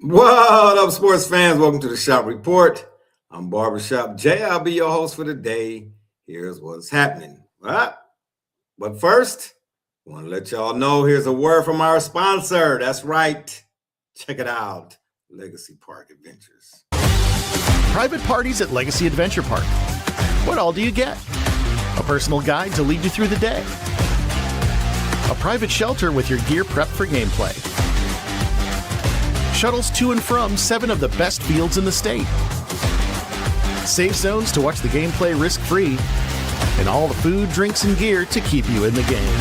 What up, sports fans? Welcome to the Shop Report. I'm Barbershop Jay. I'll be your host for the day. Here's what's happening. But first, I want to let y'all know here's a word from our sponsor. That's right. Check it out Legacy Park Adventures. Private parties at Legacy Adventure Park. What all do you get? A personal guide to lead you through the day. A private shelter with your gear prepped for gameplay. Shuttles to and from 7 of the best fields in the state. Safe zones to watch the gameplay risk-free. And all the food, drinks, and gear to keep you in the game.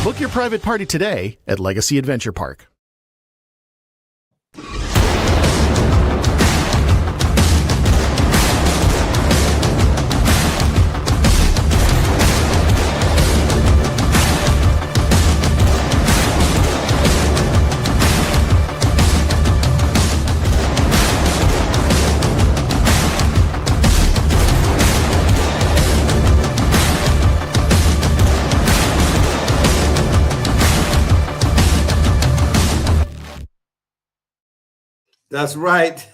Book your private party today at Legacy Adventure Park. That's right.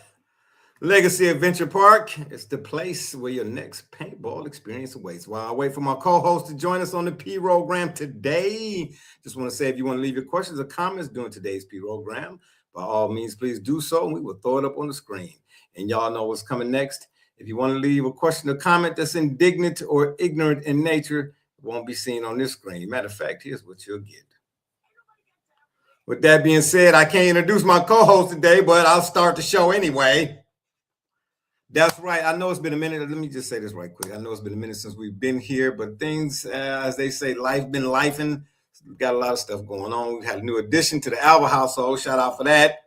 Legacy Adventure Park is the place where your next paintball experience awaits. While I wait for my co-host to join us on the P-Rogram today, just want to say if you want to leave your questions or comments during today's P-Rogram, by all means, please do so, and we will throw it up on the screen. And y'all know what's coming next. If you want to leave a question or comment that's indignant or ignorant in nature, it won't be seen on this screen. Matter of fact, here's what you'll get. With that being said, I can't introduce my co-host today, but I'll start the show anyway. That's right. I know it's been a minute. Let me just say this right quick. I know it's been a minute since we've been here, but things, as they say, life been lifing. We've got a lot of stuff going on. We've had a new addition to the Alba household. Shout out for that.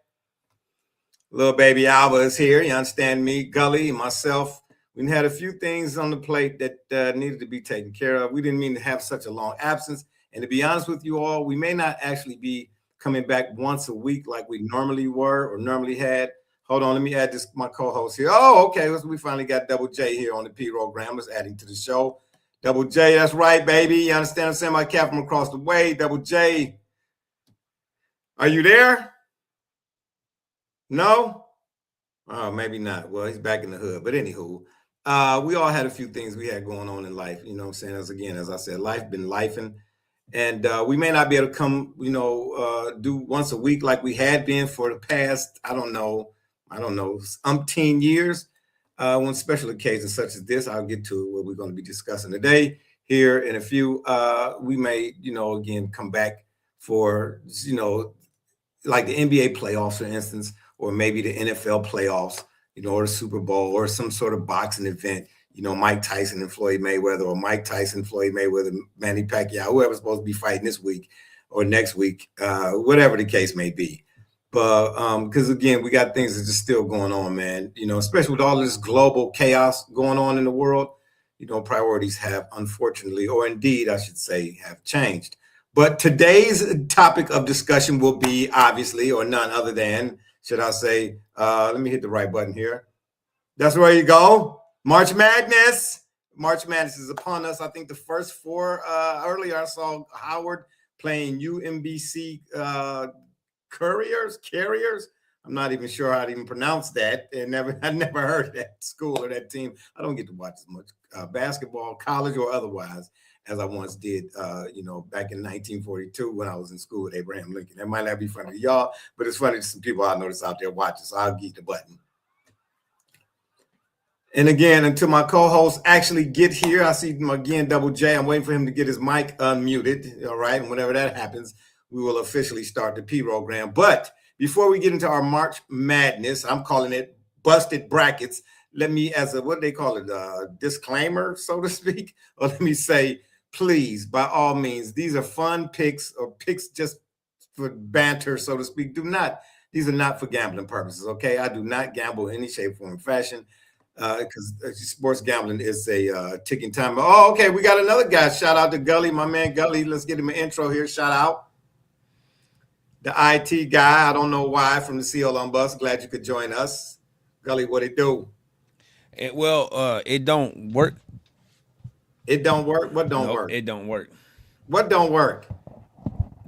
Little baby Alba is here. You understand me, Gully, and myself. We had a few things on the plate that needed to be taken care of. We didn't mean to have such a long absence. And to be honest with you all, we may not actually be coming back once a week like we normally were or normally had. Hold on, let me add this my co-host here. Oh, okay. We finally got Double J here on the P-Rogram, adding to the show. Double J, that's right, baby. You understand what I'm saying? My cat from across the way. Double J, are you there? No? Oh, maybe not. Well, he's back in the hood. But anywho, we all had a few things we had going on in life. You know what I'm saying? As I said, life been lifing. And we may not be able to come, do once a week like we had been for the past, I don't know, umpteen years. On special occasions such as this, I'll get to what we're going to be discussing today. Here in a few, we may, again, come back for, like the NBA playoffs, for instance, or maybe the NFL playoffs, or the Super Bowl or some sort of boxing event. Mike Tyson and Floyd Mayweather, or Mike Tyson, Floyd Mayweather, Manny Pacquiao, whoever's supposed to be fighting this week or next week, whatever the case may be. But because, again, we got things that are still going on, man, especially with all this global chaos going on in the world, priorities have, unfortunately, or indeed, I should say, have changed. But today's topic of discussion will be, obviously, or none other than, should I say, let me hit the right button here. That's where you go. March Madness. March Madness is upon us. I think the first four, earlier I saw Howard playing UMBC Carriers. I'm not even sure how to even pronounce that. I never heard of that school or that team. I don't get to watch as much basketball, college or otherwise, as I once did, back in 1942 when I was in school with Abraham Lincoln. That might not be funny to y'all, but it's funny to some people I notice out there watching, so I'll get the button. And again, until my co-host actually get here, I see him again, Double J. I'm waiting for him to get his mic unmuted. All right. And whenever that happens, we will officially start the P-Rogram. But before we get into our March Madness, I'm calling it Busted Brackets. Let me, as a, what they call it, a disclaimer, so to speak, or let me say, please, by all means, these are fun picks or picks just for banter, so to speak. These are not for gambling purposes, okay? I do not gamble in any shape, form, or fashion. Because sports gambling is a ticking time. Oh, okay. We got another guy. Shout out to Gully, my man Gully. Let's get him an intro here. Shout out. The IT guy. I don't know why, from the CLM bus. Glad you could join us. Gully, what it do? It don't work. It don't work? What don't work? It don't work. What don't work?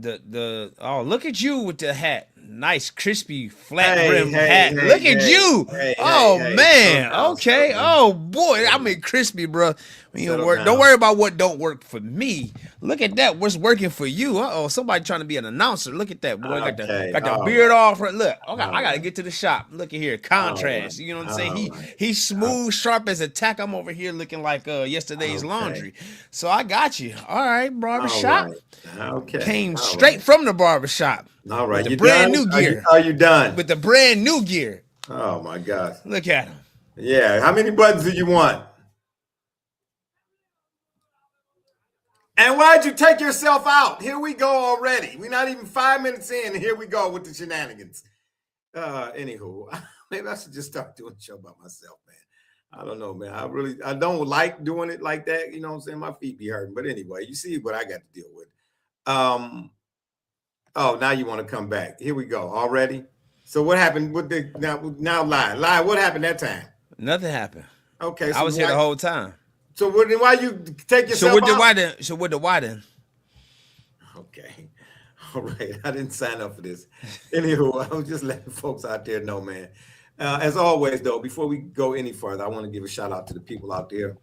look at you with the hat. Nice crispy flat brim hey, hat. Look at you. Hey, Man. slow Okay. down. Oh boy. I mean crispy, bro. When you Settle work, down. don't worry about what don't work for me. Look at that. What's working for you? Somebody trying to be an announcer. Look at that boy. Okay, Got the all beard right. off. Look, I got All to get to the shop. Look at here, contrast. right. You know what I'm saying? All right. He's smooth, sharp as a tack. I'm over here looking like yesterday's laundry. So I got you. All right, barbershop. All right. Okay. Came All straight right. from the barbershop. All right. With the You brand done? new gear. Are you done? With the brand new gear. Oh my gosh. Look at him. Yeah. How many buttons do you want? And why'd you take yourself out? Here we go already. We're not even 5 minutes in, and here we go with the shenanigans. Anywho, maybe I should just start doing a show by myself, man. I don't know, man. I don't like doing it like that. You know what I'm saying? My feet be hurting. But anyway, you see what I got to deal with. Oh, now you want to come back. Here we go. Already? So what happened with the now lie? What happened that time? Nothing happened. Okay. So I was here the whole time. So why you take yourself So with the out? why then? So with the why then? Okay. All right. I didn't sign up for this. Anywho, I was just letting folks out there know, man. As always, though, before we go any further, I want to give a shout out to the people out there.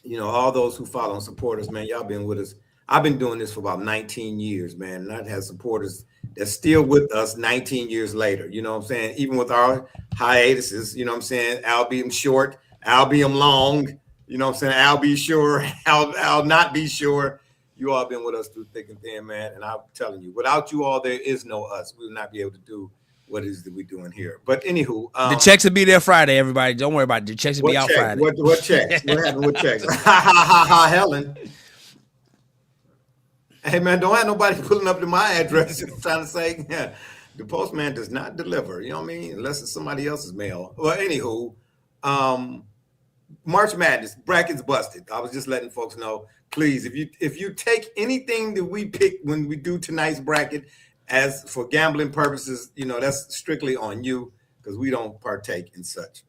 You know, all those who follow and support us, man. Y'all been with us. I've been doing this for about 19 years, man. And I've had supporters that's still with us 19 years later. You know what I'm saying? Even with our hiatuses, you know what I'm saying? Albeit short, albeit long. You know what I'm saying? I'll be sure, I'll not be sure. You all been with us through thick and thin, man. And I'm telling you, without you all, there is no us. We will not be able to do what it is that we're doing here. But anywho, the checks will be there Friday, everybody. Don't worry about it. The checks will be out Friday. What checks? What happened with checks? Ha, Helen. Hey, man, don't have nobody pulling up to my address and trying to say, yeah, the postman does not deliver. You know what I mean? Unless it's somebody else's mail. Well, anywho, March Madness, brackets busted. I was just letting folks know, please, if you take anything that we pick when we do tonight's bracket as for gambling purposes, you know, that's strictly on you because we don't partake in such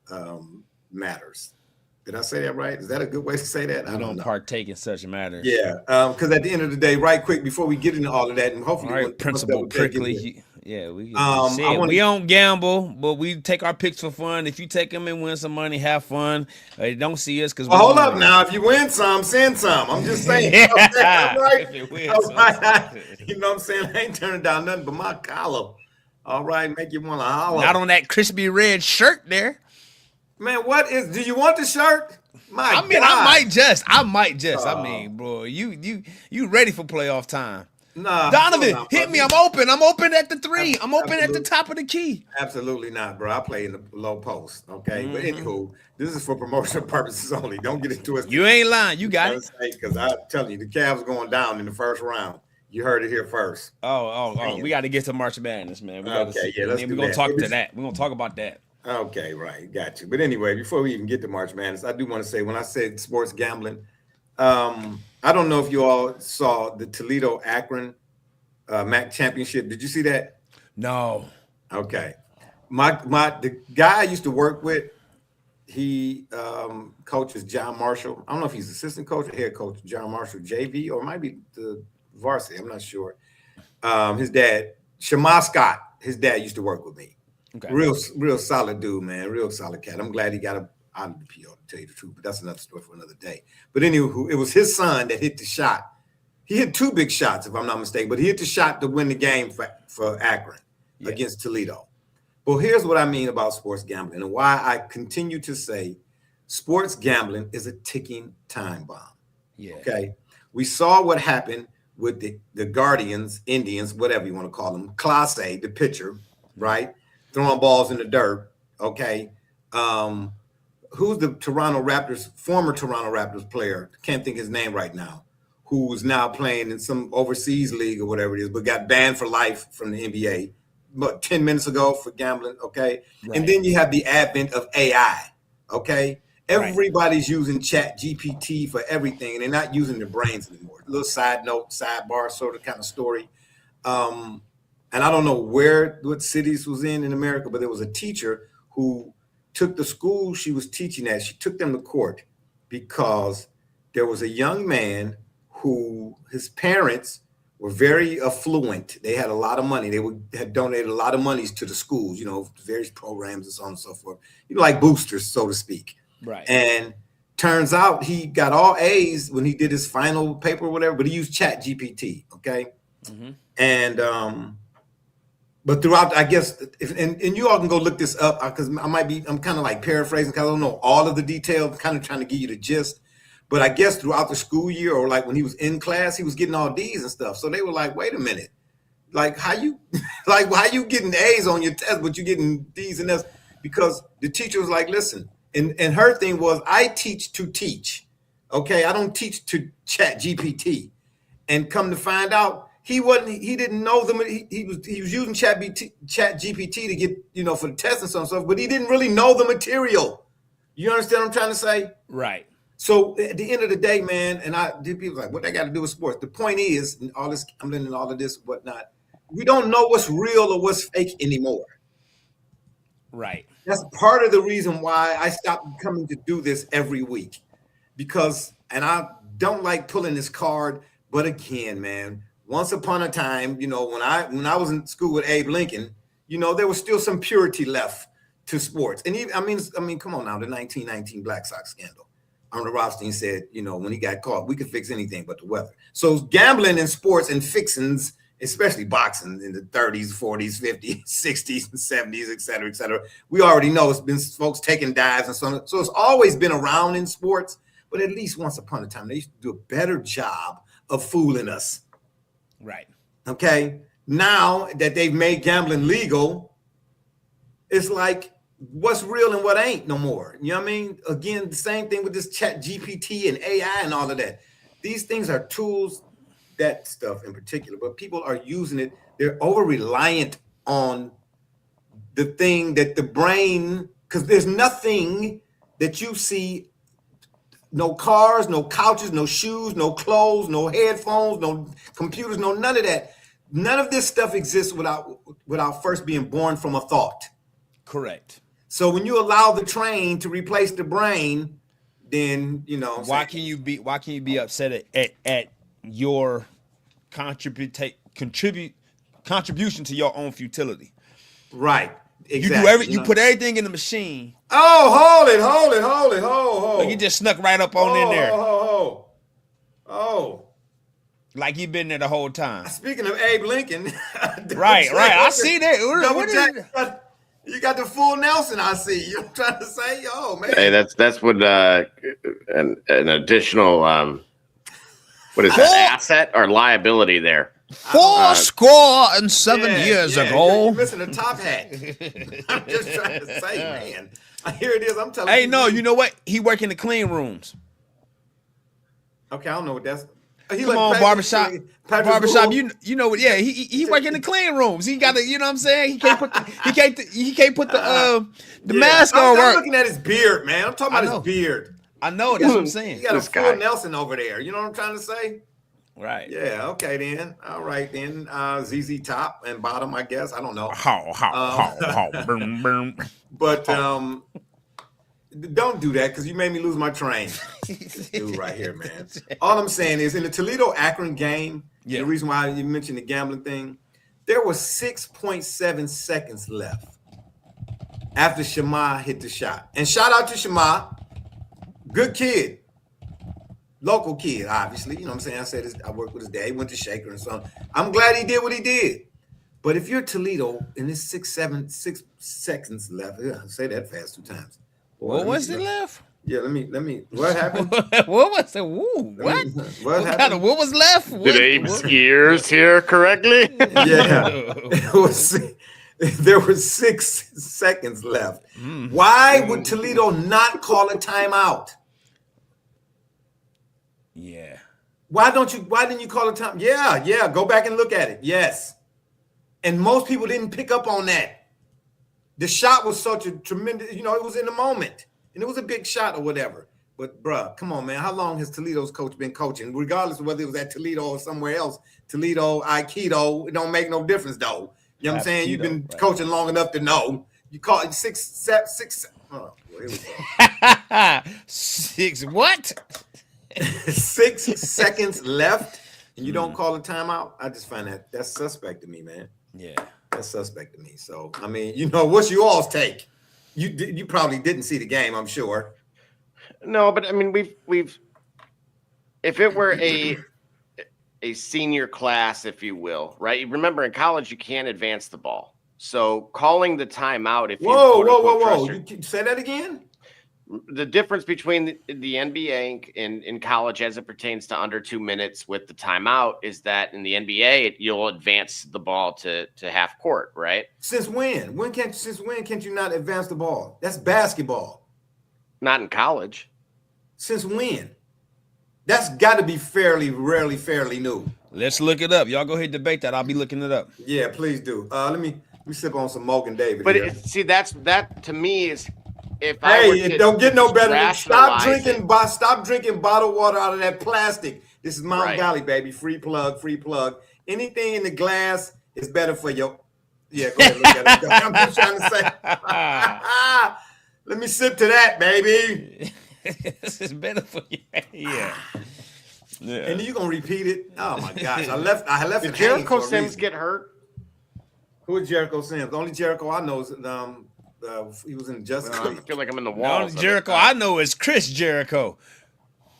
matters. Did I say that right? Is that a good way to say that? I don't partake in such matters. Yeah, because at the end of the day, right quick, before we get into all of that, and hopefully, all right, Principal Prickly. Yeah, we don't gamble, but we take our picks for fun. If you take them and win some money, have fun. Don't see us because. Well, hold up now. If you win some, send some. I'm just saying. Yeah. Right? If you win All some. right. You know what I'm saying? I ain't turning down nothing but my collar. All right, make you want to holler. Not on that crispy red shirt there. Man, do you want the shirt? I mean, God. I might just. I mean, bro, you ready for playoff time? Nah, Donovan, hit me. I'm open at the three. I'm open at the top of the key. Absolutely not, bro. I play in the low post. Okay, but anywho, this is for promotional purposes only. Don't get into it. You ain't lying. You got it. Because I'm telling you, the Cavs going down in the first round. You heard it here first. Oh, we got to get to March Madness, man. Let's do we're gonna that. talk to that. We're gonna talk about that. Okay, right, got you. But anyway, before we even get to March Madness, I do want to say when I said sports gambling, I don't know if you all saw the Toledo Akron MAC championship. Did you see that? No. Okay, the guy I used to work with, he coaches John Marshall. I don't know if he's assistant coach or head coach, John Marshall JV, or it might be the varsity. I'm not sure. His dad, Shema Scott, his dad used to work with me. Okay. Real solid dude, man. Real solid cat. I'm glad he got out of the PO, to tell you the truth, but that's another story for another day. But anyway, it was his son that hit the shot. He hit two big shots, if I'm not mistaken, but he hit the shot to win the game for Akron against Toledo. Well, here's what I mean about sports gambling and why I continue to say sports gambling is a ticking time bomb. Yeah. Okay. We saw what happened with the Guardians, Indians, whatever you want to call them, Class A, the pitcher, right? Throwing balls in the dirt. Okay. Who's the former Toronto Raptors player? Can't think his name right now, who's now playing in some overseas league or whatever it is, but got banned for life from the NBA. But 10 minutes ago for gambling, okay? Right. And then you have the advent of AI, okay? Everybody's using Chat GPT for everything, and they're not using their brains anymore. A little side note, sidebar sort of kind of story. And I don't know what cities was in America, but there was a teacher who took the school she was teaching at, she took them to court because there was a young man who his parents were very affluent. They had a lot of money. They had donated a lot of monies to the schools, various programs and so on and so forth, like boosters, so to speak. Right. And turns out he got all A's when he did his final paper or whatever, but he used ChatGPT. Okay. Mm-hmm. And, but throughout, I guess, and you all can go look this up because I'm kind of like paraphrasing because I don't know all of the details, kind of trying to give you the gist. But I guess throughout the school year or like when he was in class, he was getting all D's and stuff. So they were like, wait a minute, like how you getting A's on your test, but you getting D's and F's? Because the teacher was like, listen, and her thing was, I teach to teach. Okay, I don't teach to ChatGPT. And come to find out, he didn't know them. He was using ChatGPT to get, for the test and stuff, but he didn't really know the material. You understand what I'm trying to say? Right. So at the end of the day, man, and people like, what they got to do with sports? The point is, and all this, I'm learning all of this, whatnot. We don't know what's real or what's fake anymore. Right. That's part of the reason why I stopped coming to do this every week, because, and I don't like pulling this card, but again, man, once upon a time, when I was in school with Abe Lincoln, there was still some purity left to sports. And even, I mean, come on now, the 1919 Black Sox scandal. Arnold Rothstein said, when he got caught, we could fix anything but the weather. So gambling in sports and fixings, especially boxing in the 30s, 40s, 50s, 60s, and 70s, et cetera, we already know it's been folks taking dives and so on. So it's always been around in sports, but at least once upon a time, they used to do a better job of fooling us. Right. Okay. Now that they've made gambling legal, it's like, what's real and what ain't no more. You know what I mean? Again, the same thing with this ChatGPT and AI and all of that. These things are tools, that stuff in particular, but people are using it. They're over-reliant on the thing that the brain, because there's nothing that you see, no cars, no couches, no shoes, no clothes, no headphones, no computers, no none of that. None of this stuff exists without first being born from a thought. Correct. So when you allow the train to replace the brain, then why can you be upset at your contribution to your own futility? Right. Exactly. You put everything in the machine. Oh, hold it. You just snuck right up on in there. Oh. Like you've been there the whole time. Speaking of Abe Lincoln. right. I see that. You got the full Nelson, I see. You know what I'm trying to say? Oh, man. Hey, that's what an additional what is that, asset or liability there? 7 years ago. You're missing a top hat. I'm just trying to say, man. Here it is. I'm telling you. Hey, no, you know what? He work in the clean rooms. Okay, I don't know what that's. Come on, barbershop. You know what? Yeah, he work in the clean rooms. He got to, you know what I'm saying? He can't put the mask on. I'm looking at his beard, man. I'm talking about his beard. I know. That's what I'm saying. He got a full Nelson over there. You know what I'm trying to say? Right. Yeah. Okay. Then. All right. Then. ZZ top and bottom. I guess. I don't know. But don't do that because you made me lose my train. Dude, right here, man. All I'm saying is in the Toledo-Akron game, the reason why you mentioned the gambling thing, there was 6.7 seconds left after Shema hit the shot. And shout out to Shema, good kid, local kid, obviously. You know what I'm saying? I worked with his dad. He went to Shaker and so on. I'm glad he did what he did. But if you're Toledo and there's 6 seconds left, say that fast 2 times. Boy, what was it left? Yeah, let me. What happened? What was it? What? What happened? What was left? Did Abe's ears hear correctly? Yeah, there were 6 seconds left. Why would Toledo not call a timeout? Yeah. Why didn't you call a time? Yeah. Go back and look at it. Yes. And most people didn't pick up on that. The shot was such a tremendous, it was in the moment. And it was a big shot or whatever. But, bruh, come on, man. How long has Toledo's coach been coaching? Regardless of whether it was at Toledo or somewhere else, Toledo, Aikido, it don't make no difference, though. You know what I'm saying? You've been coaching long enough to know. You call it 6. Oh, here we go. 6 what? 6 seconds left, and you don't call a timeout. I just find that's suspect to me, man. Yeah, that's suspect to me. So I mean, what's your all's take? You probably didn't see the game, I'm sure. No, but I mean, we've if it were a senior class, if you will, right? Remember, in college, you can't advance the ball. So calling the timeout, if whoa, you can say that again? The difference between the NBA and in college as it pertains to under 2 minutes with the timeout is that in the NBA, you'll advance the ball to half court, right? Since when? Since when can't you not advance the ball? That's basketball. Not in college. Since when? That's got to be fairly new. Let's look it up. Y'all go ahead and debate that. I'll be looking it up. Yeah, please do. Let me sip on some Morgan David. But here. that to me is, if it don't get no better than stop drinking bottled water out of that plastic. This is Mount Valley, baby. Free plug. Anything in the glass is better for your. Yeah, go ahead. Look at it. I'm just trying to say. Let me sip to that, baby. This is better for you. Yeah. And you're gonna repeat it. Oh my gosh! I left. Did Jericho Sims get hurt? Who is Jericho Sims? The only Jericho I know is he was in Justice League. I feel like I'm in the The walls. only Jericho I know is Chris Jericho.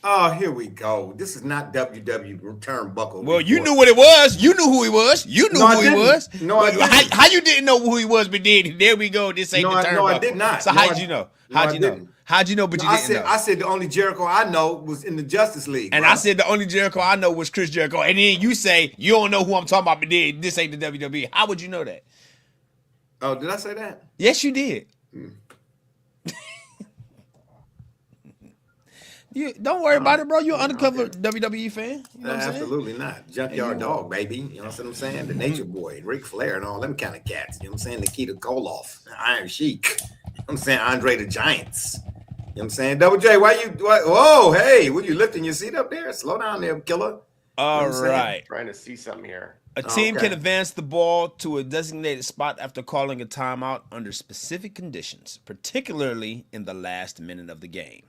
Oh, here we go. This is not WW turnbuckle. Well, you knew what it was. You knew who he was. You knew who he was. No, I didn't. How you didn't know who he was, but did? There we go. This ain't the turnbuckle. No, I did not. So how'd you know? How'd you know? How'd you know? But you didn't know. I said the only Jericho I know was in the Justice League. And I said the only Jericho I know was Chris Jericho. And then you say you don't know who I'm talking about, but then this ain't the WWE. How would you know that? Oh, did I say that? Yes, you did. You don't worry about it, bro. You're an undercover WWE fan. You know what I'm saying? Absolutely not. Junkyard Dog, baby. You know what I'm saying? The Nature Boy, Ric Flair, and all them kind of cats. You know what I'm saying? Nikita Koloff, Iron Sheik. You know what I'm saying? Andre the Giants. You know what I'm saying? Double J, whoa, hey, were you lifting your seat up there? Slow down there, killer. All right. Trying to see something here. A team can advance the ball to a designated spot after calling a timeout under specific conditions, particularly in the last minute of the game.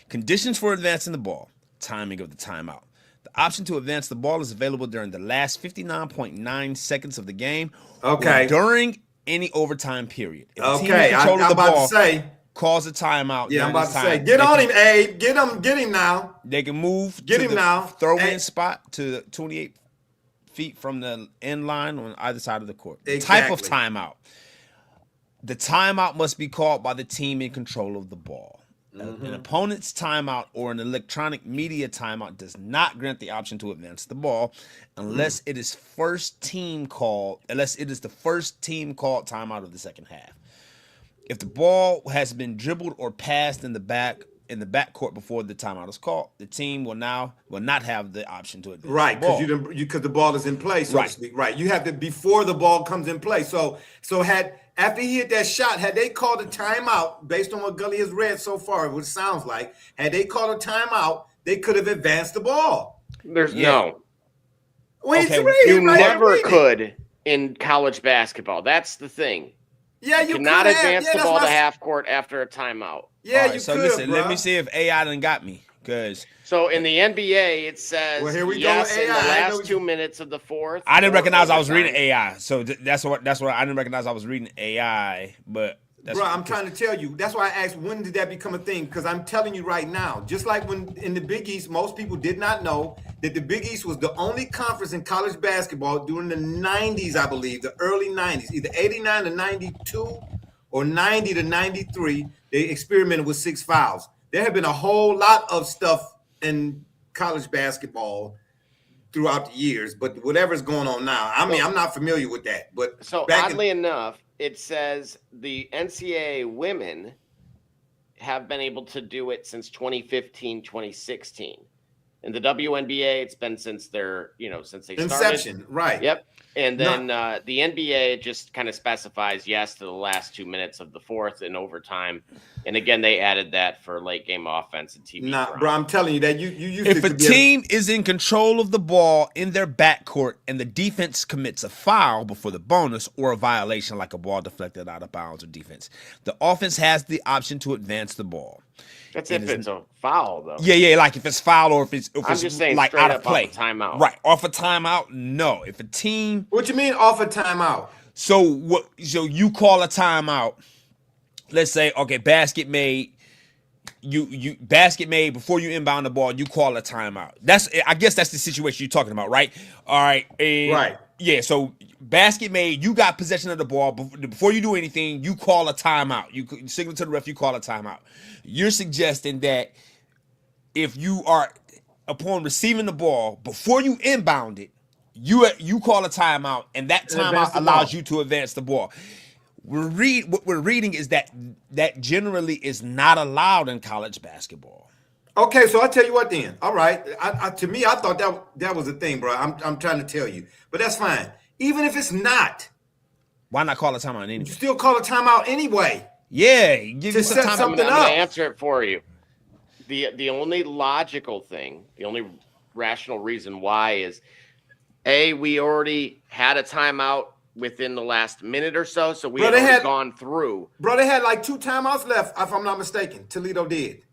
Conditions for advancing the ball. Timing of the timeout. The option to advance the ball is available during the last 59.9 seconds of the game or during any overtime period. If the team in control of the ball calls a timeout. Yeah, I'm about to say, get on him, Abe. Get him now. They can move to the throw-in spot to 28 feet from the end line on either side of the court. Exactly. Type of timeout. The timeout must be called by the team in control of the ball. An opponent's timeout or an electronic media timeout does not grant the option to advance the ball unless it is the first team called timeout of the second half. If the ball has been dribbled or passed in the backcourt before the timeout is called, the team will not have the option to advance the ball. Because the ball is in play, so to speak. Right. You have to before the ball comes in play. So after he hit that shot, had they called a timeout based on what Gully has read so far, what it sounds like, had they called a timeout, they could have advanced the ball. No. Wait, you never could in college basketball. That's the thing. Yeah, you cannot advance the ball to half court after a timeout. Yeah, you could. Listen, let me see if AI done got me. So in the NBA, it says here we go, in the last 2 minutes of the fourth. I didn't recognize I was reading AI, so that's what I didn't recognize I was reading AI. But I'm trying to tell you. That's why I asked, when did that become a thing? Because I'm telling you right now, just like when in the Big East, most people did not know that the Big East was the only conference in college basketball during the 90s, I believe, the early 90s, either 89 to 92 or 90 to 93. They experimented with 6 fouls. There have been a whole lot of stuff in college basketball throughout the years, but whatever's going on now, I'm not familiar with that. But so oddly enough, it says the NCAA women have been able to do it since 2015, 2016. In the WNBA, it's been since their, since they started. Inception, right. Yep. And then the NBA just kind of specifies yes to the last 2 minutes of the fourth in overtime. And again, they added that for late game offense and TV. Bro, I'm telling you that you if a team is in control of the ball in their backcourt and the defense commits a foul before the bonus or a violation like a ball deflected out of bounds or defense, the offense has the option to advance the ball. That's And if it's a foul, though. yeah, like if it's foul or if it's I'm just saying like straight out of up play. off a timeout. Right, off a timeout. No, if a team. What you mean off a timeout? So what? So you call a timeout. Let's say, okay, basket made. You basket made before you inbound the ball. You call a timeout. I guess that's the situation you're talking about, right? All right, Right. Yeah. So basket made. You got possession of the ball before you do anything. You call a timeout. You signal to the ref. You call a timeout. You're suggesting that if you are upon receiving the ball before you inbound it, you call a timeout, and that timeout allows you to advance the ball. What we're reading is that generally is not allowed in college basketball. Okay, so I'll tell you what then. All right. To me, I thought that was a thing, bro. I'm trying to tell you. But that's fine. Even if it's not, Why not call a timeout anyway? you still call a timeout anyway. Yeah, give To you some set time. something I'm gonna up. answer it for you. The only logical thing, the only rational reason why is we already had a timeout within the last minute or so, so we Bro, had they already had- gone through. Bro, they had like 2 timeouts left, if I'm not mistaken. Toledo did.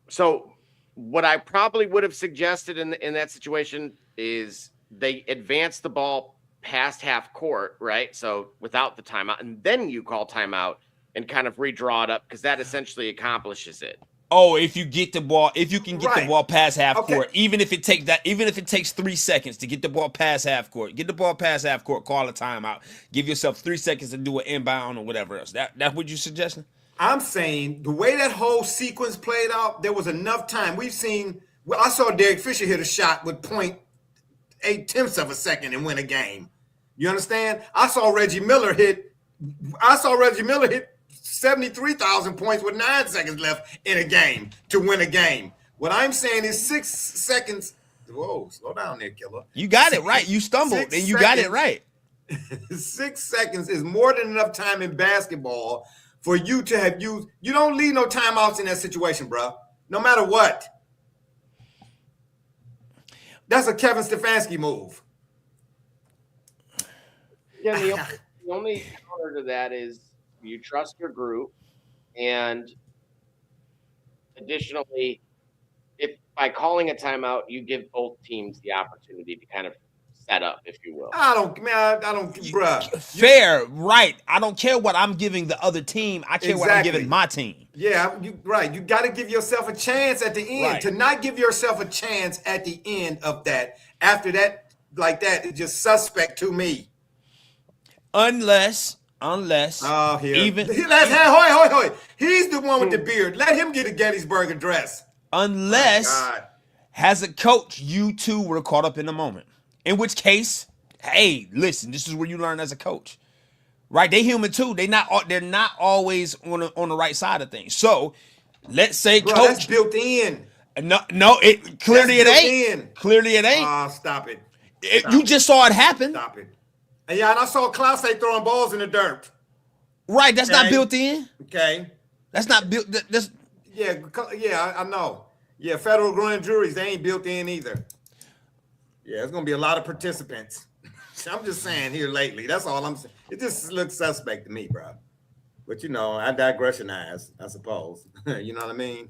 So what I probably would have suggested in that situation is they advance the ball past half court, right? So without the timeout, and then you call timeout and kind of redraw it up because that essentially accomplishes it. Oh, if you get the ball, if you can get the Right. ball past half Okay. court, even if it takes 3 seconds to get the ball past half court, call a timeout. Give yourself 3 seconds to do an inbound or whatever else. That's what you suggesting? I'm saying the way that whole sequence played out, there was enough time. Well, I saw Derek Fisher hit a shot with 0.8 of a second and win a game. You understand? I saw Reggie Miller hit 73,000 points with 9 seconds left in a game to win a game. What I'm saying is 6 seconds. Whoa, slow down there, killer. You got it right. You stumbled 6 and you got it seconds. right. 6 seconds is more than enough time in basketball for you to have used. You don't leave no timeouts in that situation, bro. No matter what. That's a Kevin Stefanski move. Yeah, the only counter to that is you trust your group, and additionally, if by calling a timeout, you give both teams the opportunity to kind of set up, if you will. I don't, bruh. Fair, right. I don't care what I'm giving the other team. I care what I'm Exactly. giving my team. Yeah, right. You got to give yourself a chance at the end. Right. To not give yourself a chance at the end of that, after that, like that, is just suspect to me. Unless Oh, here. even Hoy. He's the one with the beard. Let him get a Gettysburg Address. unless God. as a coach, you two were caught up in the moment. In which case, hey, listen, this is where you learn as a coach. Right? They human too. They're not always on the right side of things. So let's say Bro, coach that's built in. No, it clearly That's it built ain't. in. Clearly it ain't. Stop it. You just saw it happen. Stop it. And yeah, and I saw Klaus throwing balls in the dirt. Right, that's not Okay. built in. Okay. That's not built. That's Yeah, I know. Yeah, federal grand juries, they ain't built in either. Yeah, it's gonna be a lot of participants. I'm just saying here lately. That's all I'm saying. It just looks suspect to me, bro. But you know, I digressionize, I suppose. You know what I mean?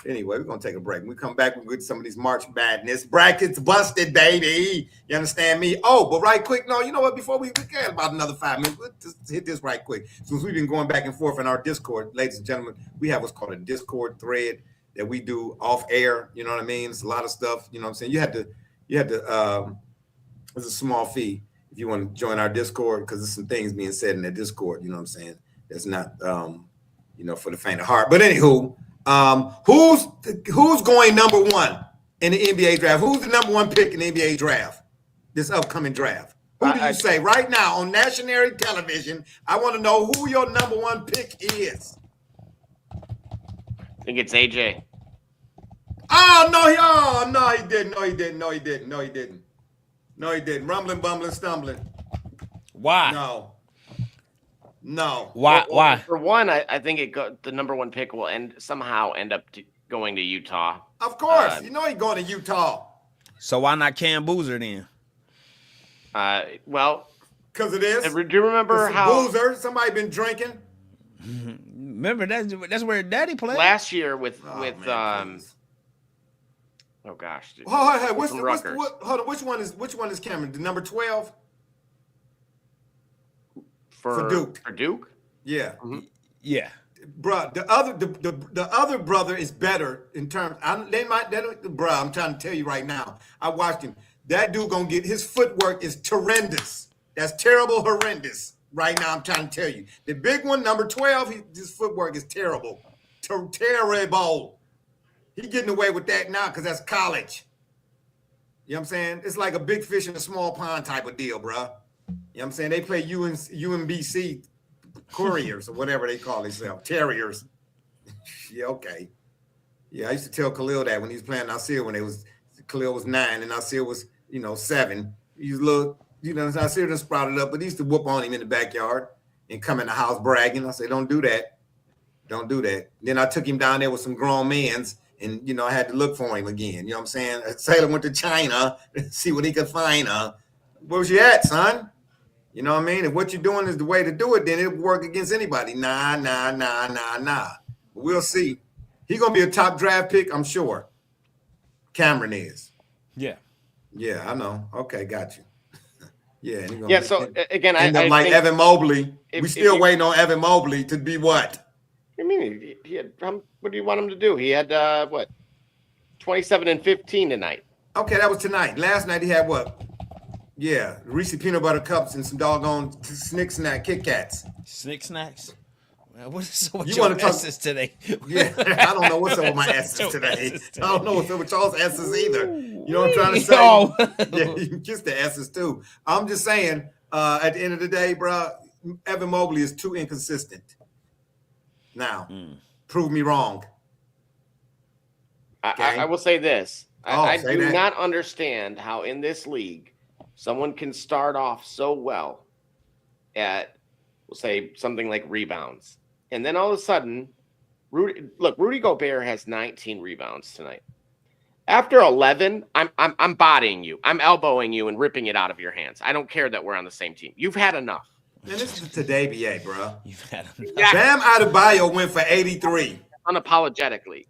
Anyway, we're gonna take a break. When we come back, we'll get some of these March Madness brackets busted, baby. You understand me? Oh, but right quick, no, you know what? Before we get about another 5 minutes, let's just hit this right quick. Since we've been going back and forth in our Discord, ladies and gentlemen, we have what's called a Discord thread that we do off air. You know what I mean? It's a lot of stuff. You know what I'm saying? You had to. There's a small fee if you want to join our Discord because there's some things being said in that Discord. You know what I'm saying? That's not, for the faint of heart. But anywho, who's going number 1 in the NBA draft? Who's the number 1 pick in the NBA draft? This upcoming draft. Who do you say right now on national television? I want to know who your number 1 pick is. I think it's AJ. No, he didn't. Rumbling, bumbling, stumbling. why. No. Why? For one, I think the number 1 pick will somehow end up going to Utah. Of course. You know he's going to Utah. So why not Cam Boozer then? Well, Because it is. do you remember how? Boozer, somebody been drinking. Remember that's where Daddy played. Last year with man, please. oh gosh. Dude. Hold on, From Rutgers. hold on, which one is Cameron? The number 12? For Duke. For Duke? Yeah. Mhm. Yeah. Bruh, the other brother is better in terms. Bruh, I'm trying to tell you right now. I watched him. That dude gonna get his footwork is horrendous. That's terrible, horrendous. Right now, I'm trying to tell you. The big one, number 12, his footwork is terrible. Terrible. He getting away with that now because that's college. You know what I'm saying? It's like a big fish in a small pond type of deal, bruh. You know what I'm saying? They play UMBC Couriers or whatever they call themselves, Terriers. Yeah, okay. Yeah, I used to tell Khalil that when he was playing Nasir when Khalil was 9 and Nasir was, 7. He was little, Nasir done sprouted up, but he used to whoop on him in the backyard and come in the house bragging. I said, don't do that. Don't do that. Then I took him down there with some grown men's and, I had to look for him again. You know what I'm saying? Sailor went to China to see what he could find. Where was you at, son? You know what I mean? If what you're doing is the way to do it, then it'll work against anybody. Nah. But we'll see. He's going to be a top draft pick, I'm sure. Cameron is. Yeah. Yeah, I know. Okay, got you. Yeah. Yeah, so again, I like think Evan Mobley. We still waiting on Evan Mobley to be what? I mean, he had, what do you want him to do? He had, 27 and 15 tonight. Okay, that was tonight. Last night he had what? Yeah, Reese's peanut butter cups and some doggone Snick Snack Kit Kats. Snick Snacks? Man, what's up with You your wanna talk- S's today? Yeah, I don't know what's up with my S's today. I don't know what's up with y'all's S's either. You know what I'm trying to say? Oh. Yeah, you can kiss the S's too. I'm just saying, at the end of the day, bro, Evan Mobley is too inconsistent. Now, prove me wrong. I will say this. I say do that. not understand how in this league someone can start off so well at, we'll say, something like rebounds. And then all of a sudden, Rudy Gobert has 19 rebounds tonight. After 11, I'm bodying you. I'm elbowing you and ripping it out of your hands. I don't care that we're on the same team. You've had enough. Man, this is today, BA, bro. You've had enough. Bam Adebayo went for 83. Unapologetically.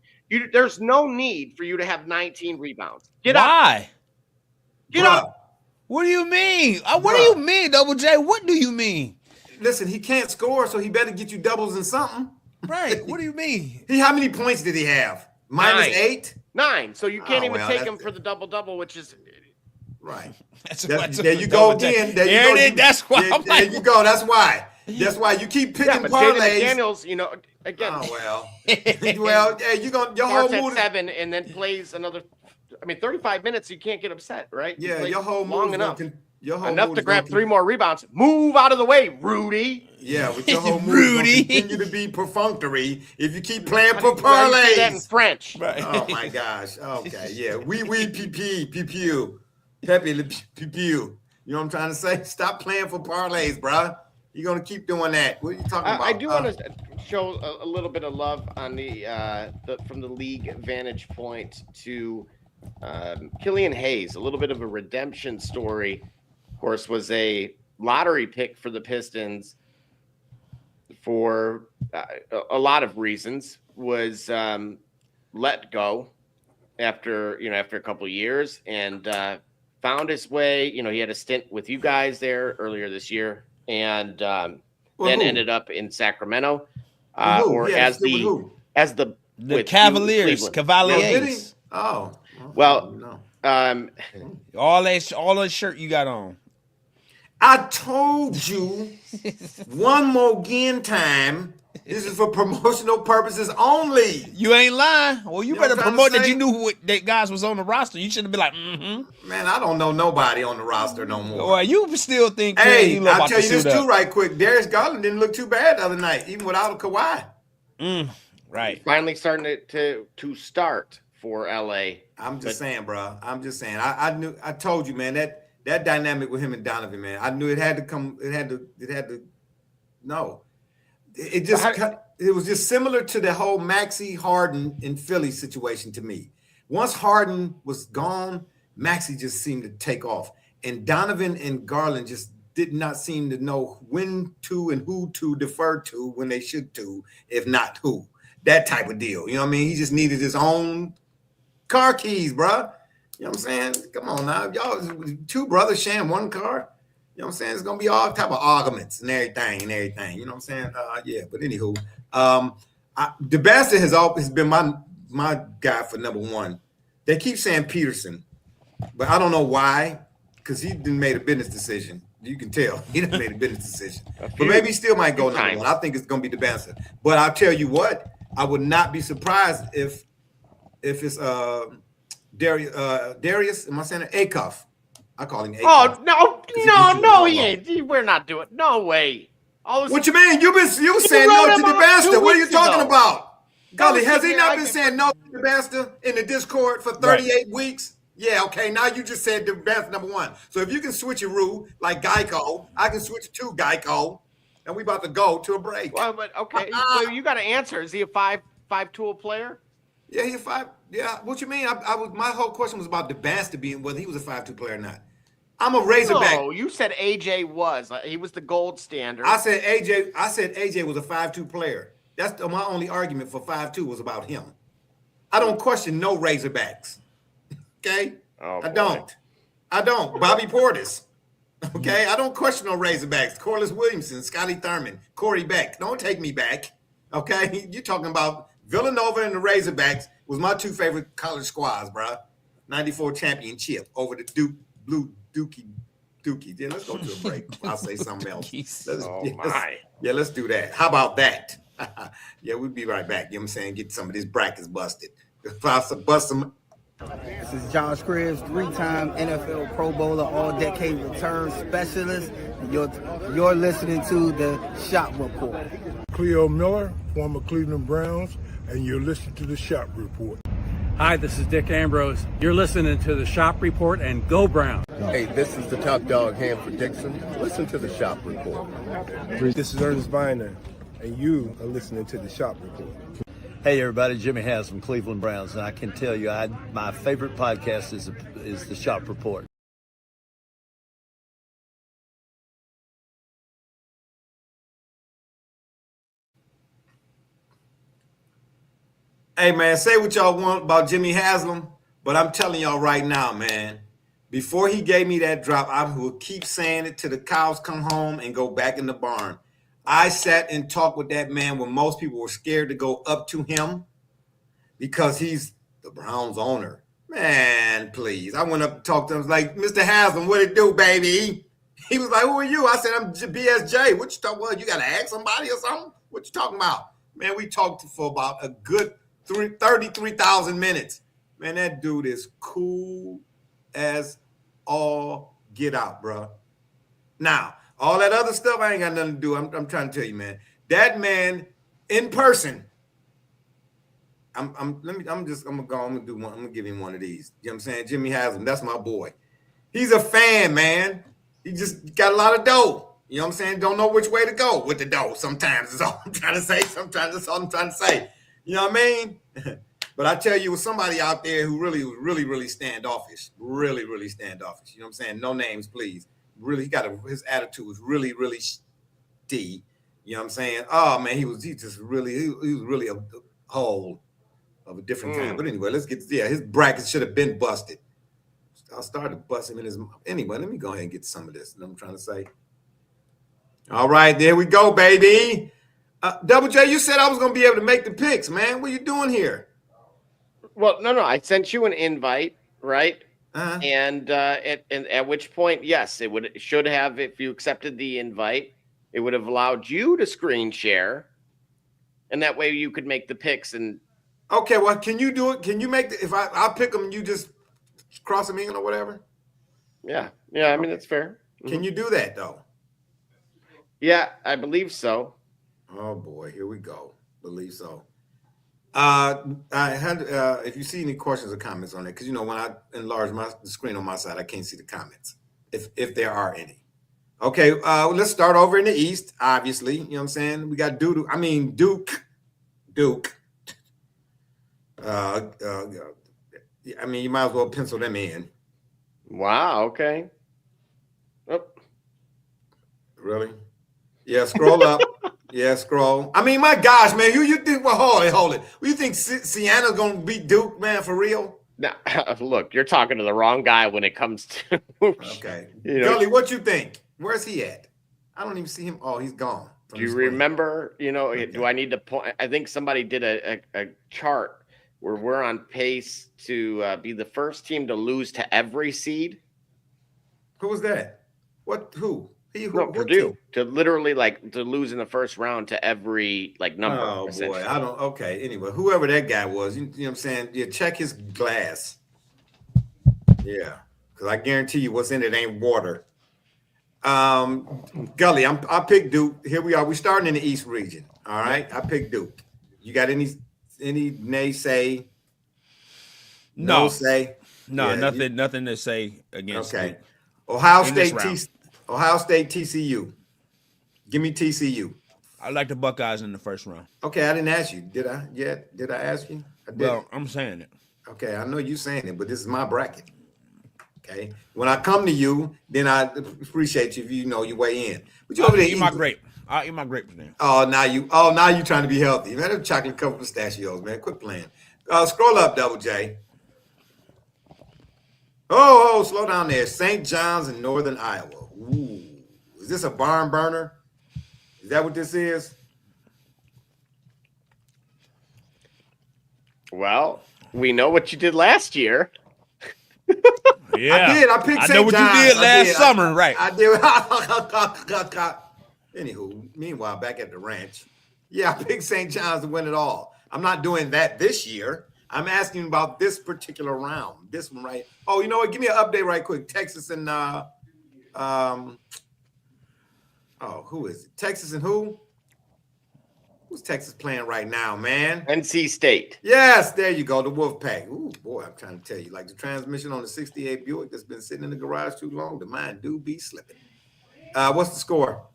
There's no need for you to have 19 rebounds. Get up. Why? Get Bruh, up. What do you mean? What do Bruh. you mean, Double J? What do you mean? Listen, he can't score, so he better get you doubles and something. Right. What do you mean? How many points did he have? -8? 9. So you can't Oh, even well, take that's- him for the double-double, which is Right. That's There you go again. There you go. That's why I'm There like, you go. That's why. That's why you keep picking but Jaden parlays. McDaniels, again, Oh well. Well, yeah, your whole starts at mood. 7 and then plays another. 35 minutes. You can't get upset, right? You Yeah, play your whole long mood. enough. Enough To grab 3 more rebounds. Move out of the way, Rudy. Yeah, but your whole mood Rudy. will continue to be perfunctory if you keep playing How for do you say that in parlays. French? right. Oh my gosh. Okay. Yeah. Pew. Pepe le pew. You know what I'm trying to say? Stop playing for parlays, bruh. You're gonna keep doing that. What are you talking about? I do want to show a little bit of love on the from the league vantage point to Killian Hayes. A little bit of a redemption story. Of course, was a lottery pick for the Pistons for a lot of reasons. Was let go after a couple of years and found his way. He had a stint with you guys there earlier this year. And then who? ended up in Sacramento, Who? or Yeah, as still with who? the with Cavaliers, Cleveland. Oh, did he? Cavaliers. Oh. Well, no. All that shirt you got on. I told you one more again time. This is for promotional purposes only. You ain't lying. Well, you You know better what I'm promote trying that to you knew what that guys was on the roster. You shouldn't have been like, mm-hmm. Man, I don't know nobody on the roster no more. Well, you still think Hey, you know I'll about tell to you this suit too up. right quick. Darius Garland didn't look too bad the other night, even without a Kawhi. Right. finally starting to start for LA. I'm just saying, bro. I'm just saying. I told you, man, that dynamic with him and Donovan, man. I knew it had to come. It had to. No, it was just similar to the whole Maxey Harden in Philly situation to me. Once Harden was gone, Maxey just seemed to take off, and Donovan and Garland just did not seem to know when to and who to defer to when they should to, if not who. That type of deal. You know what I mean? He just needed his own car keys, bruh. You know what I'm saying? Come on now. Y'all, two brothers sharing one car. You know what I'm saying? It's going to be all type of arguments and everything. You know what I'm saying? Yeah, but anywho, DeBasta has always been my guy for number one. They keep saying Peterson, but I don't know why, because he didn't made a business decision. You can tell he didn't made a business decision. But maybe he still might go number one. I think it's going to be DeBasta. But I'll tell you what, I would not be surprised if it's Darius, am I saying it? Acuff. I call him Acuff. Oh no, he ain't. We're not doing. No way. What you mean? You were saying no to DeBasta. What are you talking about? Golly, has he not been saying no to DeBasta in the Discord for 38 weeks? Yeah, okay. Now you just said DeBasta number one. So if you can switch a rule like Geico, I can switch to Geico, and we about to go to a break. Well, but okay, so you got to answer. Is he a five-tool player? Yeah, he's five. Yeah, what you mean? My whole question was about DeBasta being whether he was a 5-2 player or not. I'm a Razorback. No, you said AJ was. He was the gold standard. I said AJ was a 5-2 player. That's my only argument for 5-2 was about him. I don't question no Razorbacks. Okay? Oh, I don't. Bobby Portis. Okay? I don't question no Razorbacks. Corliss Williamson, Scotty Thurman, Corey Beck. Don't take me back. Okay? You're talking about Villanova and the Razorbacks was my two favorite college squads, bro. 94 championship over the Blue Dookie. Yeah, let's go to a break. I'll say something else. Let's do that. How about that? Yeah, we'll be right back. You know what I'm saying? Get some of these brackets busted. If I bust some. This is Josh Cribbs, 3-time NFL Pro Bowler, all-decade return specialist. And you're listening to the Shop Report. Cleo Miller, former Cleveland Browns, and you're listening to the Shop Report. Hi, this is Dick Ambrose. You're listening to the Shop Report, and go Browns. Hey, this is the top dog, Hanford Dixon. Listen to the Shop Report. This is Ernest Biner, and you are listening to the Shop Report. Hey everybody, Jimmy Haslam, Cleveland Browns, and I can tell you my favorite podcast is the Shop Report. Hey man, say what y'all want about Jimmy Haslam, but I'm telling y'all right now, man, before he gave me that drop, I will keep saying it till the cows come home and go back in the barn. I sat and talked with that man when most people were scared to go up to him because he's the Browns owner. Man, please. I went up to talk to him. I was like, Mr. Haslam, what it do, baby? He was like, who are you? I said, I'm BSJ. What you talking about? You got to ask somebody or something? What you talking about? Man, we talked for about a good 33,000 minutes. Man, that dude is cool as all get out, bro. Now, all that other stuff, I ain't got nothing to do. I'm trying to tell you, man. That man in person. I'm gonna give him one of these. You know what I'm saying? Jimmy Haslam, that's my boy. He's a fan, man. He just got a lot of dough. You know what I'm saying? Don't know which way to go with the dough. Sometimes is all I'm trying to say. Sometimes that's all I'm trying to say. You know what I mean? But I tell you, with somebody out there who really standoffish. Really standoffish. You know what I'm saying? No names, please. Really, his attitude was really shitty. You know what I'm saying? Oh man, he was really a whole of a different kind. But anyway, his bracket should have been busted. I started busting him in his. Anyway, let me go ahead and get some of this. You know what I'm trying to say. All right, there we go, baby. Double J, you said I was going to be able to make the picks, man. What are you doing here? Well, no. I sent you an invite, right? Uh-huh. And at which point, yes, it should have, if you accepted the invite, it would have allowed you to screen share, and that way you could make the picks. And okay, well, can you do it? Can you make if I'll pick them and you just cross them in or whatever? Yeah. I mean, that's fair. Can you do that though? Yeah, I believe so. Oh boy, here we go. Believe so. I had if you see any questions or comments on it, because when I enlarge the screen on my side, I can't see the comments if there are any. Okay, let's start over in the East. Obviously, you know what I'm saying. We got Duke. I mean, you might as well pencil them in. Wow. Okay. Oh. Really? Yeah, scroll up. Yeah, scroll. I mean, my gosh, man, who you think? Well, hold it. You think Sienna's gonna beat Duke, man, for real? Now, look, you're talking to the wrong guy when it comes to. Okay, Gully, what you think? Where's he at? I don't even see him. Oh, he's gone. Do you remember? Okay. Do I need to point? I think somebody did a chart where we're on pace to be the first team to lose to every seed. Who was that? What? Who? Purdue to literally to lose in the first round to every number. Oh boy, I don't. Okay, anyway, whoever that guy was, you know what I'm saying? Yeah, check his glass. Yeah, because I guarantee you, what's in it ain't water. Gully, I picked Duke. Here we are. We starting in the East region. All right, I picked Duke. You got any naysay? No say. No, yeah, nothing to say against. Okay, Duke. Ohio State TCU. Give me TCU. I like the Buckeyes in the first round. Okay, I didn't ask you. Did I? Did I ask you? I did. Well, I'm saying it. Okay, I know you saying it, but this is my bracket. Okay, when I come to you, then I appreciate you if you weigh in. But you over there eat my grape. I'll eat my grapes then. Now you trying to be healthy. Man, them chocolate covered pistachios, man. Quit playing. Scroll up, Double J. Oh, slow down there. St. John's in northern Iowa. Ooh. Is this a barn burner? Is that what this is? Well, we know what you did last year. Yeah, I did. I picked St. John's. I know what you did last summer, right? I did. Anywho, meanwhile, back at the ranch, yeah, I picked St. John's to win it all. I'm not doing that this year. I'm asking about this particular round. This one, right? Oh, you know what? Give me an update right quick. Texas and who is it? Texas and who? Who's Texas playing right now, man? NC State. Yes, there you go. The Wolfpack. Ooh, boy, I'm trying to tell you. Like the transmission on the 68 Buick that's been sitting in the garage too long, the mind do be slipping. What's the score?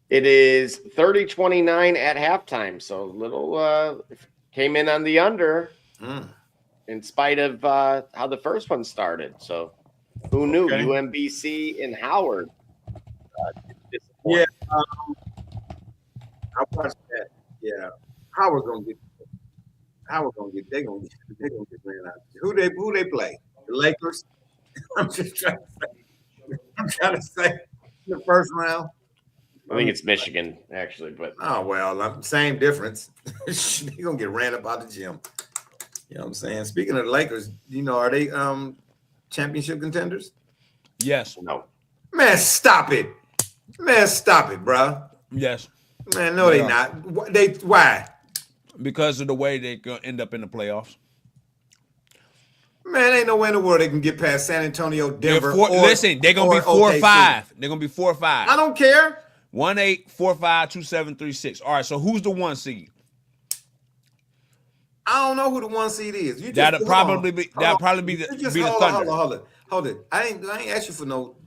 It is 30-29 at halftime. So little came in on the under in spite of how the first one started. So who knew? Okay. UMBC and Howard. Yeah. I watched that. Yeah, Howard's gonna get. They're gonna get ran out. Who they play? The Lakers. I'm trying to say the first round. I think it's Michigan actually, but same difference. They're gonna get ran up out the gym. You know what I'm saying? Speaking of the Lakers, are they championship contenders? Yes. No. Man, stop it. Bro. Yes. Man, no, they're not. Why? Because of the way they're going to end up in the playoffs. Man, ain't no way in the world they can get past San Antonio, Denver. They're going to be 4-5. They're going to be 4-5. I don't care. 1-8, 4-5, 2-7, 3-6. All right, so who's the 1 seed? I don't know who the 1 seed is. That'll probably be the Thunder. Hold it. I ain't asked you for no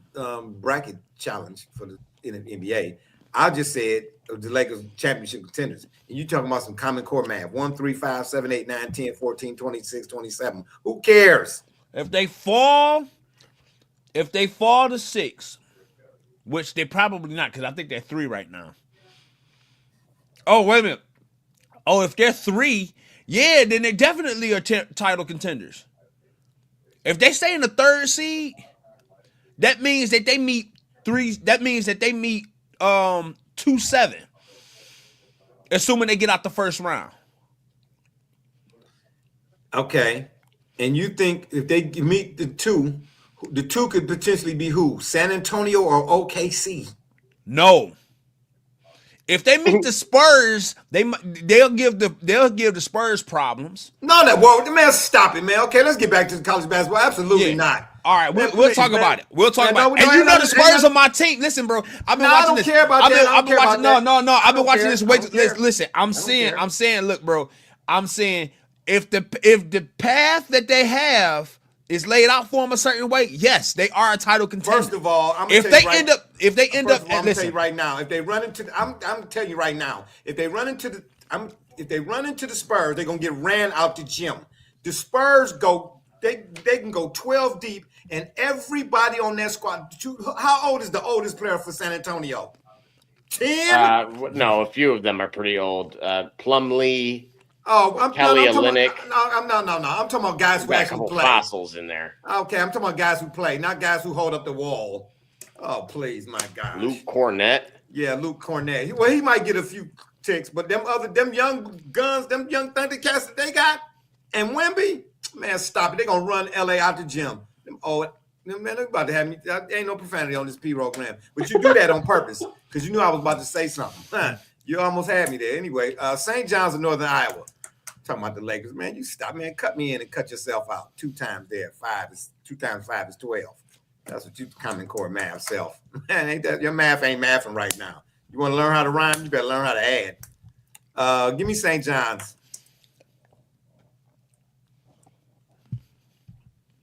bracket challenge for the NBA. I just said the Lakers championship contenders. And you talking about some common core math. 1, 3, 5, 7, 8, 9, 10, 14, 26, 27. Who cares? If they fall to 6, which they probably not, because I think they're 3 right now. Oh, wait a minute. Oh, if they're 3, yeah, then they definitely are title contenders. If they stay in the 3rd seed, that means that they meet 2-7, assuming they get out the first round. Okay, and you think if they meet the two could potentially be who? San Antonio or OKC? No. If they meet the Spurs, they'll give the Spurs problems. No, man, stop it, man. Okay, let's get back to the college basketball. Absolutely not. All right, we'll talk about it. We'll talk about it. And the Spurs are my team. Listen, bro, I've been watching this. I don't care about that. I've been watching. No. I've been watching this. Listen, I'm saying, look, bro. I'm saying if the path that they have is laid out for them a certain way, yes, they are a title contender. First of all, I'm if they end up, I'm gonna tell you right now, if they run into, I'm telling you right now, if they run into the Spurs, they're gonna get ran out the gym. The Spurs go they can go 12 deep, and everybody on that squad. How old is the oldest player for San Antonio? 10? No, a few of them are pretty old. Plumlee. Oh, Kelly Olynyk. I'm talking about guys who Got a actually couple play. fossils in there. Okay, I'm talking about guys who play, not guys who hold up the wall. Oh, please, my gosh. Luke Cornett. Yeah, Luke Cornett. Well, he might get a few ticks, but them young guns, them young Thundercats that they got, and Wemby, man, stop it. They're gonna run LA out the gym. Man, they're about to have me. Ain't no profanity on this program, but you do that on purpose because you knew I was about to say something. You almost had me there. Anyway, St. John's of Northern Iowa. Talking about the Lakers, man. You stop, man. Cut me in and cut yourself out. 2 times there. 2 times 5 is 12. That's what you Common Core math self. Man, ain't that your math ain't mathing right now. You want to learn how to rhyme? You better learn how to add. Give me St. John's.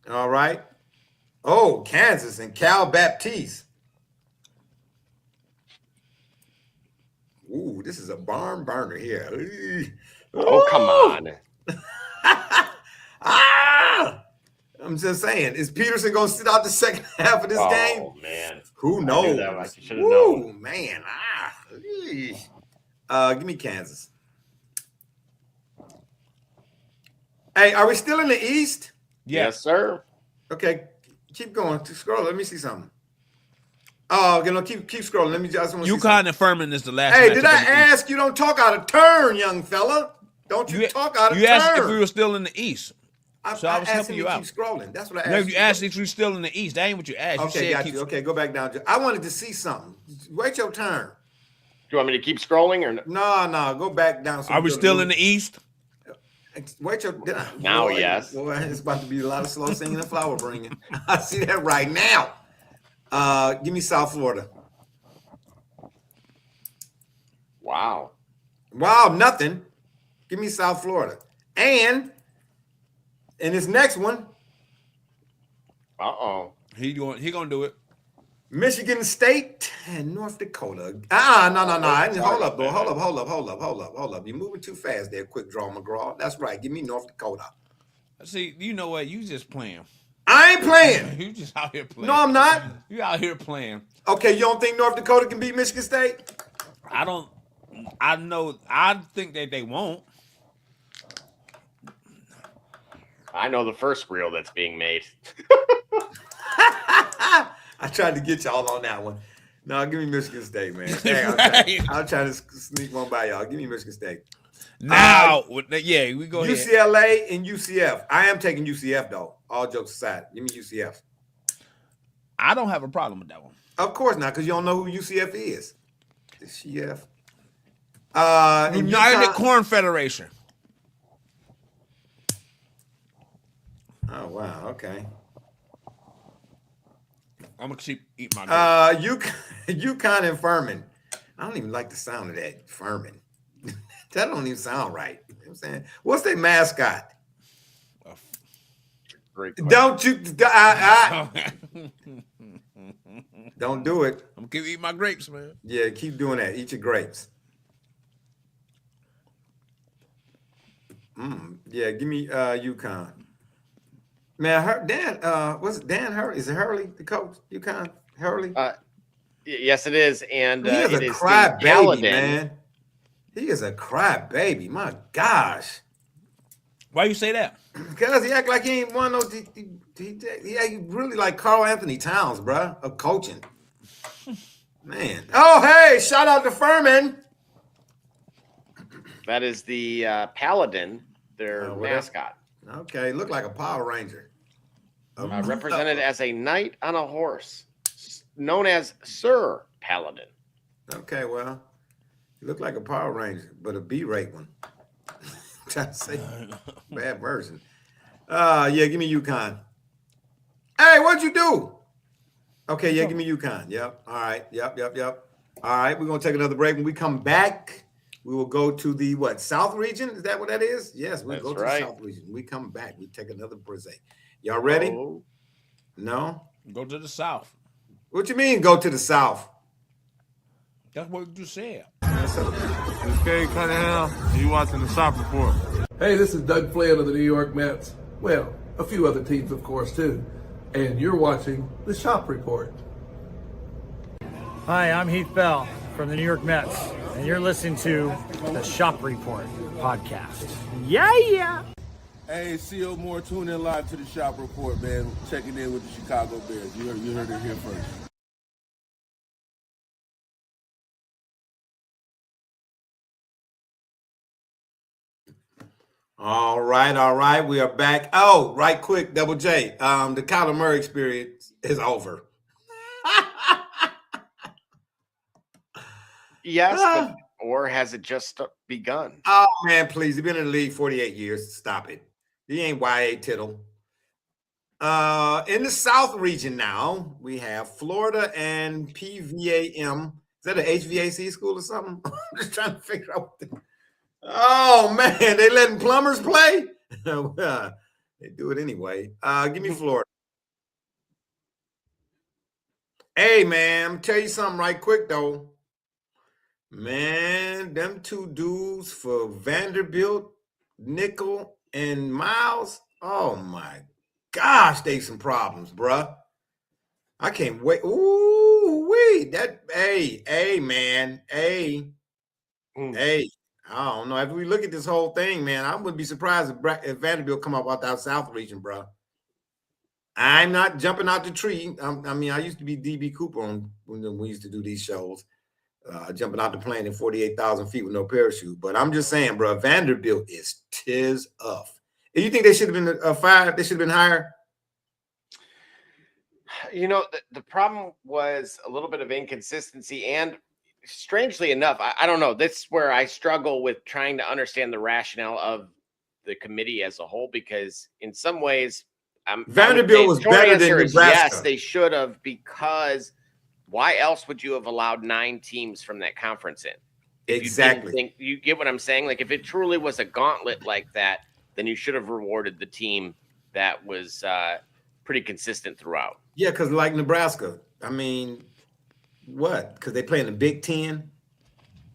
All right. Oh, Kansas and Cal Baptiste. Ooh, this is a barn burner here. Oh, come on. I'm just saying, is Peterson going to sit out the second half of this game? Oh, man. Who knows? I should have known. Man. Give me Kansas. Hey, are we still in the East? Yes, sir. Okay, keep going. Scroll. Let me see something. Oh, keep scrolling. Let me just want to UConn and Furman is the last. Hey, did I ask you don't talk out of turn, young fella? Don't you talk out of turn. You asked if we were still in the East. So I was asked helping you out. Keep scrolling. That's what I asked. No, you asked if we were still in the East. That ain't what you asked. Okay, you got you. Okay, go back down. I wanted to see something. Wait your turn. Do you want me to keep scrolling or no? No, go back down. Are we still in the East? Wait your now, boy, yes. Boy, it's about to be a lot of slow singing and flower bringing. I see that right now. Give me South Florida. Wow, nothing. Give me South Florida. And in this next one. He gonna do it. Michigan State and North Dakota. No. Hold up. You're moving too fast there, Quick Draw McGraw. That's right. Give me North Dakota. See, you know what? You just playing. I ain't playing. You just out here playing. No, I'm not. You out here playing. Okay, you don't think North Dakota can beat Michigan State? I think that they won't. I know the first reel that's being made. I tried to get y'all on that one. No, give me Michigan State, man. I'll try to sneak one by y'all. Give me Michigan State. Now, we go ahead. UCLA and UCF. I am taking UCF, though. All jokes aside. Give me UCF. I don't have a problem with that one. Of course not, because you don't know who UCF is. The CF. United Corn Federation. Oh, wow. Okay. I'm going to eat my UConn and Furman. I don't even like the sound of that, Furman. That don't even sound right. You know what I'm saying? What's their mascot? Great. Don't you? Don't do it. I'm going to keep eating my grapes, man. Yeah, keep doing that. Eat your grapes. Yeah, give me UConn. Man, what's it? Dan Hurley? Is it Hurley, the coach? UConn? Hurley? Yes, it is. And he is it a is cry baby, Paladin. man. He is a cry baby. My gosh. Why you say that? Because he act like he ain't won no. He really like Carl Anthony Towns, bro, of coaching. Man. Oh, hey, shout out to Furman. That is the Paladin, their mascot. Okay, look like a Power Ranger. Represented as a knight on a horse, known as Sir Paladin. Okay, well, he looked like a Power Ranger, but a B-rate one. Trying to say bad version. Yeah, give me UConn. Hey, what'd you do? Okay, yeah, give me UConn. Yep. All right. Yep. All right, we're gonna take another break. When we come back, we will go to the South region? Is that what that is? Yes, we'll go to the South region. We come back. We take another break. Y'all ready? Oh. No? Go to the South. What you mean go to the South? That's what you said. It's Cade Cunningham, and you watching the Shop Report. Hey, this is Doug Flynn of the New York Mets. Well, a few other teams, of course, too. And you're watching the Shop Report. Hi, I'm Heath Bell from the New York Mets, and you're listening to the Shop Report podcast. Yeah! Hey, C.O. Moore, tune in live to the Shop Report, man. Checking in with the Chicago Bears. You heard it here first. All right. We are back. Oh, right quick, Double J. The Kyler Murray experience is over. Yes, but, or has it just begun? Oh, man, please. He's been in the league 48 years. Stop it. He ain't Y.A. Tittle. In the South region now, we have Florida and PVAM. Is that an HVAC school or something? I'm just trying to figure out what Oh, man, they letting plumbers play? They do it anyway. Give me Florida. Hey, man, I'm tell you something right quick, though. Man, them two dudes for Vanderbilt, Nickel, and Miles, oh, my gosh, they some problems, bruh. I can't wait. Ooh, wait. Hey, man. Hey. I don't know. After we look at this whole thing, man, I wouldn't be surprised if Vanderbilt come up out that South region, bro. I'm not jumping out the tree. I used to be DB Cooper when we used to do these shows, jumping out the plane at 48,000 feet with no parachute. But I'm just saying, bro, Vanderbilt is tiz up. And you think they should have been fired? They should have been hired? You know, the problem was a little bit of inconsistency, and strangely enough, I don't know. This is where I struggle with trying to understand the rationale of the committee as a whole, because in some ways, Vanderbilt was better than Nebraska. Yes, they should have, because why else would you have allowed 9 teams from that conference in? Exactly. You get what I'm saying? Like, if it truly was a gauntlet like that, then you should have rewarded the team that was pretty consistent throughout. Yeah, because like Nebraska, I mean, what? Because they play in the Big Ten?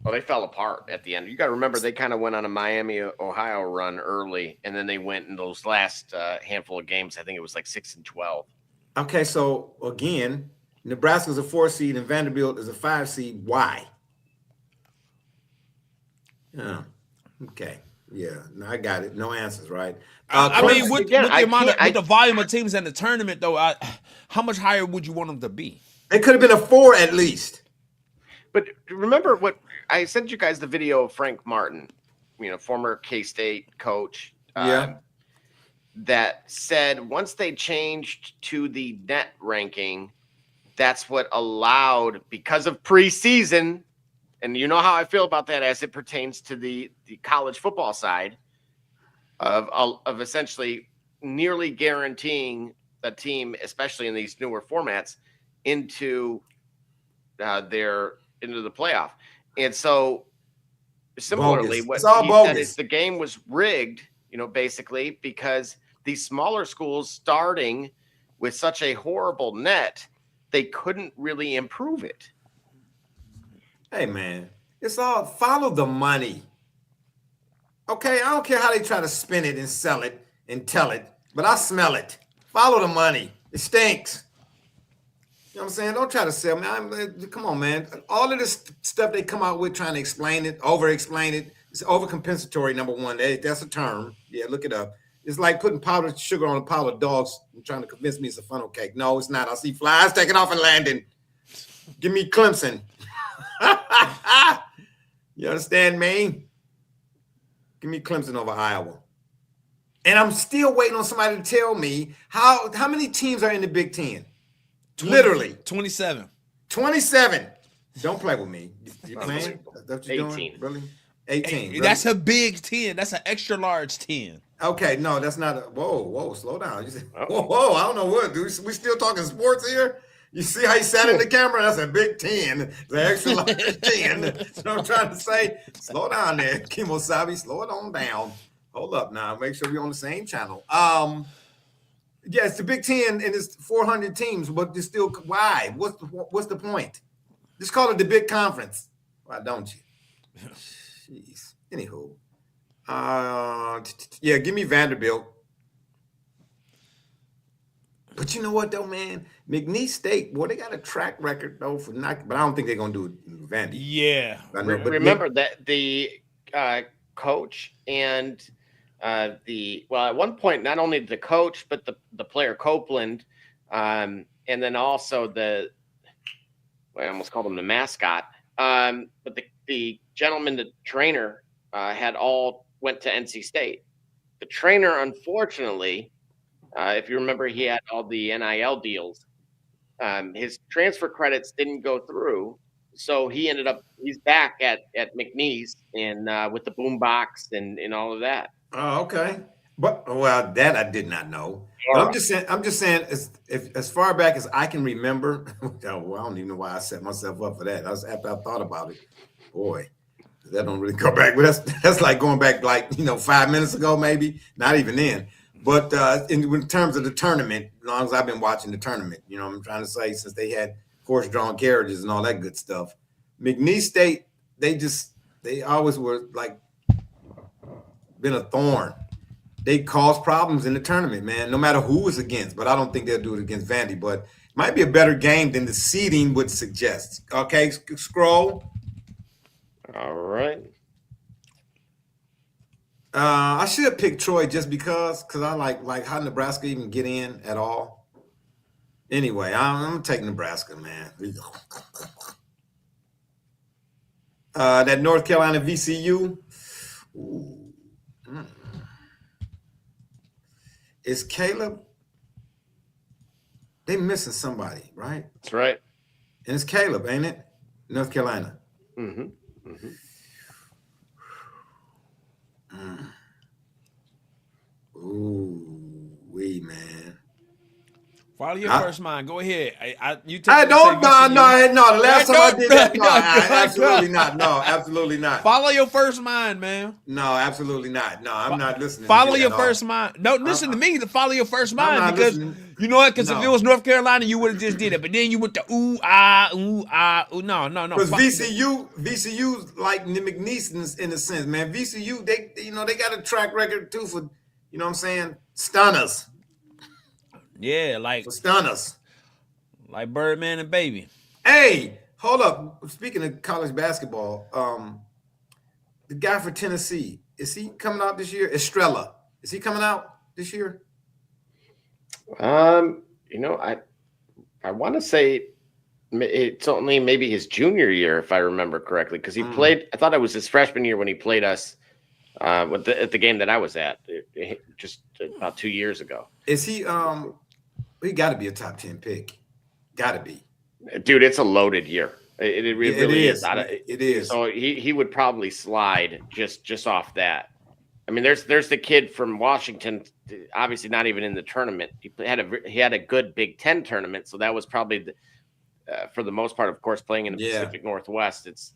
Well, they fell apart at the end. You got to remember, they kind of went on a Miami, Ohio run early, and then they went in those last handful of games. I think it was like 6-12. Okay, so again, Nebraska's a 4 seed and Vanderbilt is a 5 seed. Why? Oh, okay. Yeah, no, I got it. No answers, right? With the volume of teams in the tournament, though, how much higher would you want them to be? It could have been a 4 at least. But remember what I sent you guys the video of Frank Martin, former K-State coach. That said once they changed to the net ranking, that's what allowed, because of preseason, and you know how I feel about that as it pertains to the college football side of essentially nearly guaranteeing a team, especially in these newer formats, into the playoff. And so similarly, bogus. What he said is the game was rigged, basically because these smaller schools, starting with such a horrible net, they couldn't really improve it. Hey, man, it's all follow the money. Okay, I don't care how they try to spin it and sell it and tell it, but I smell it. Follow the money. It stinks. You know what I'm saying? Don't try to sell me. Come on, man. All of this stuff they come out with trying to explain it, over-explain it, it's overcompensatory, number one. That's a term. Yeah, look it up. It's like putting powdered sugar on a pile of dogs and trying to convince me it's a funnel cake. No, it's not. I see flies taking off and landing. Give me Clemson. You understand me? Give me Clemson over Iowa. And I'm still waiting on somebody to tell me how many teams are in the Big Ten? Literally 27. 27. Don't play with me. You playing? That's what you're 18. doing? Really? 18. Really? That's a big 10. That's an extra large 10. Okay, no, that's not a whoa, slow down. You say, whoa, I don't know what, dude. We still talking sports here? You see how he sat in the camera? That's a Big 10. It's an extra large 10. That's what I'm trying to say. Slow down there, Kimosabi. Slow it on down. Hold up now. Make sure we're on the same channel. Yeah, it's the Big Ten and it's 400 teams, but it's still why? What's the point? Just call it the Big Conference. Why don't you? Jeez. Anywho, yeah, give me Vanderbilt. But you know what though, man? McNeese State, boy, they got a track record though for not. But I don't think they're gonna do it in Vandy. Yeah. I know, but Remember that the coach and at one point, not only the coach but the player Copeland, and then also I almost called him the mascot. But the gentleman, the trainer, had all went to NC State. The trainer, unfortunately, if you remember, he had all the NIL deals. His transfer credits didn't go through, so he's back at McNeese and with the boombox and all of that. Oh, okay. But well, that I did not know. But I'm just saying, as far back as I can remember. Well, I don't even know why I set myself up for that. That was after I thought about it. Boy, that don't really go back. But that's like going back 5 minutes ago, maybe. Not even then. But in terms of the tournament, as long as I've been watching the tournament, I'm trying to say, since they had horse-drawn carriages and all that good stuff, McNeese State, they always were like been a thorn. They cause problems in the tournament, man, no matter who it's against. But I don't think they'll do it against Vandy. But it might be a better game than the seeding would suggest. Okay, scroll. All right. I should have picked Troy just because I like how Nebraska even get in at all. Anyway, I'm gonna take Nebraska, man. That North Carolina VCU. Ooh. Is Caleb? They missing somebody, right? That's right. And it's Caleb, ain't it? North Carolina. Mm-hmm. Mm-hmm. Ooh, wee, man. Follow your first mind. Go ahead. You take. I don't. No. The last time I did that, absolutely not. No, absolutely not. Follow your first mind, man. No, absolutely not. No, I'm not listening. Follow your first mind. No, listen to me. To follow your first mind because listening. you know what? Because if it was North Carolina, you would have just did it. But then you went to ooh ah. No. Because VCU like the McNeese in a sense, man. VCU they got a track record too for what I'm saying, stunners. Yeah, like for stunners, like Birdman and Baby. Hey, hold up. Speaking of college basketball, the guy for Tennessee, is he coming out this year? Estrella, is he coming out this year? I want to say it's only maybe his junior year, if I remember correctly, because he played. I thought it was his freshman year when he played us at the game that I was at just about 2 years ago. Is he? He got to be a top 10 pick. Got to be. Dude, it's a loaded year. It really is. It is. So he would probably slide just off that. I mean, there's the kid from Washington, obviously not even in the tournament. He had a good Big Ten tournament, so that was probably for the most part, of course, playing in the Pacific Northwest. It's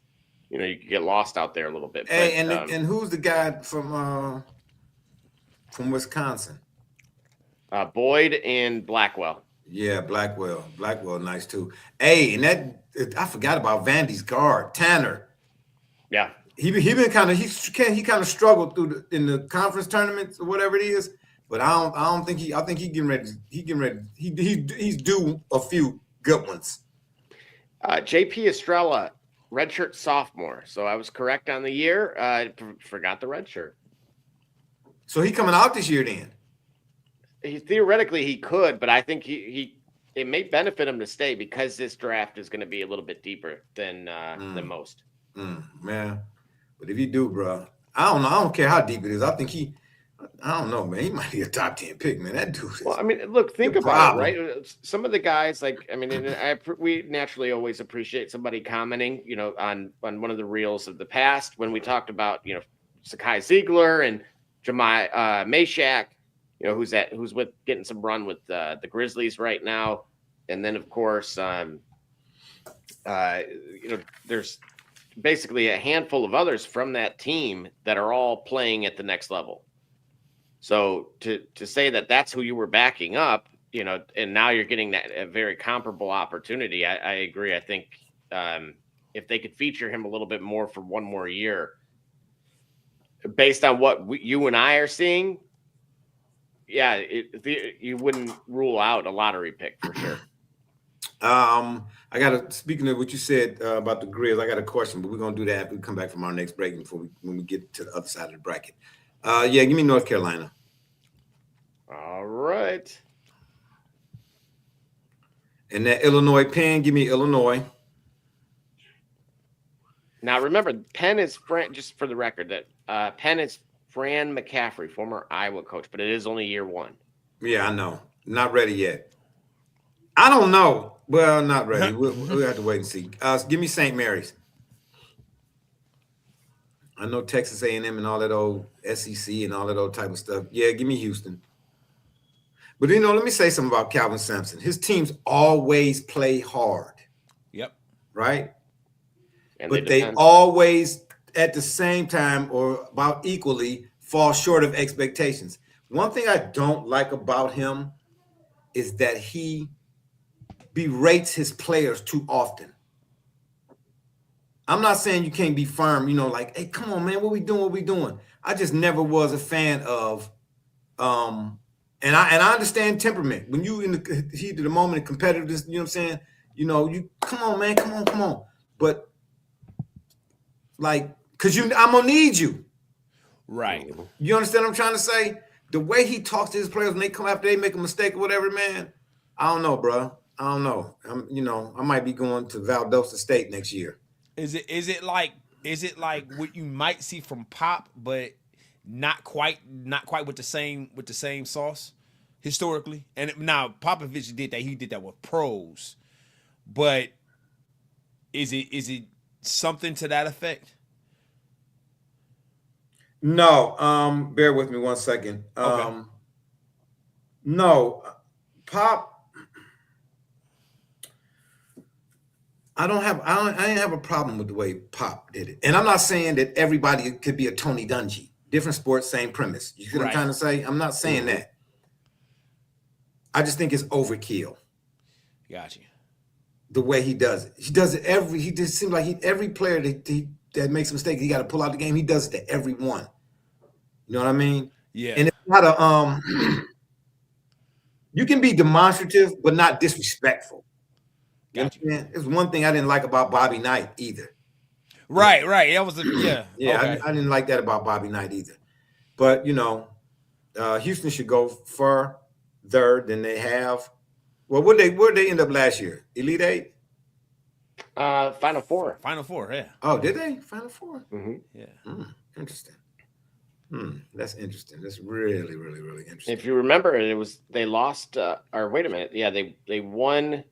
you could get lost out there a little bit. Hey, and who's the guy from Wisconsin? Boyd and Blackwell. Yeah, Blackwell, nice too. Hey, and that I forgot about Vandy's guard, Tanner. Yeah, he kind of struggled in the conference tournaments or whatever it is. But I think he getting ready. He's due a few good ones. JP Estrella, redshirt sophomore. So I was correct on the year. I forgot the redshirt. So he coming out this year then? Theoretically he could, but I think it may benefit him to stay because this draft is going to be a little bit deeper than most. Man, but if you do, bro, I don't care how deep it is. I think I don't know, man. He might be a top 10 pick, man. That dude. Well, I mean, look, think about it, right? Some of the guys, we naturally always appreciate somebody commenting, on one of the reels of the past when we talked about, Sakai Ziegler and Jemai Meshack. Who's getting some run with the Grizzlies right now. And then, of course, there's basically a handful of others from that team that are all playing at the next level. So to say that that's who you were backing up, and now you're getting a very comparable opportunity, I agree. I think if they could feature him a little bit more for one more year, based on what you and I are seeing, yeah, you wouldn't rule out a lottery pick for sure. I got speaking of what you said about the Grizz, I got a question, but we're gonna do that after we come back from our next break when we get to the other side of the bracket. Yeah, give me North Carolina. All right. And that Illinois Penn, give me Illinois. Now remember, Penn is just for the record that Penn is Fran McCaffrey, former Iowa coach, but it is only year one. Yeah, I know. Not ready yet. I don't know. Well, not ready. We'll have to wait and see. Give me St. Mary's. I know Texas A&M and all that old SEC and all that old type of stuff. Yeah, give me Houston. But, let me say something about Calvin Sampson. His teams always play hard. Yep. Right? And but they always, at the same time or about equally, fall short of expectations. One thing I don't like about him is that he berates his players too often. I'm not saying you can't be firm, like, hey, come on, man, what we doing? I just never was a fan of, and I understand temperament. When you in the heat of the moment, and competitiveness, you know what I'm saying? You come on, man, come on. But like, cause I'm gonna need you. Right. You understand what I'm trying to say? The way he talks to his players when they come after they make a mistake or whatever, man, I don't know, bro. I don't know. I might be going to Valdosta State next year. Is it like what you might see from Pop, but not quite with the same sauce historically? And now Popovich did that. He did that with pros, but is it something to that effect? No. Bear with me 1 second. Okay. No, Pop. I didn't have a problem with the way Pop did it. And I'm not saying that everybody could be a Tony Dungy. Different sports, same premise. You see what I'm trying to say? I'm not saying that. I just think it's overkill. Gotcha. The way he does it. He does it he just seems like every player that makes a mistake, he got to pull out the game. He does it to everyone. You know what I mean? Yeah. And it's not you can be demonstrative, but not disrespectful. Gotcha. It's one thing I didn't like about Bobby Knight either. Right. That was yeah. Okay. I didn't like that about Bobby Knight either. But Houston should go further than they have. Well, where'd they end up last year? Elite Eight? Final Four. Final Four, yeah. Oh, did they? Final Four? Mm-hmm. Yeah. Interesting. That's interesting. That's really, really, really interesting. If you remember, they lost. Or wait a minute. Yeah, they won.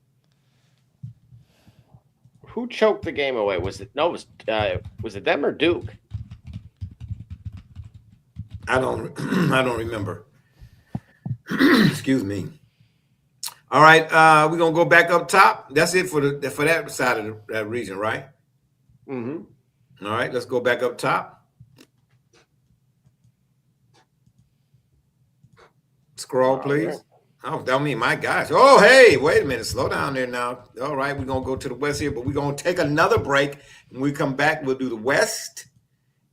Who choked the game away? Was it them or Duke? I don't remember. Excuse me. All right, we're gonna go back up top. That's it for that side of that region, right? Mm-hmm. All right, let's go back up top. Scroll, please. Right. Oh, that mean my gosh. Oh, hey, wait a minute. Slow down there now. All right, we're going to go to the West here, but we're going to take another break. When we come back, we'll do the West.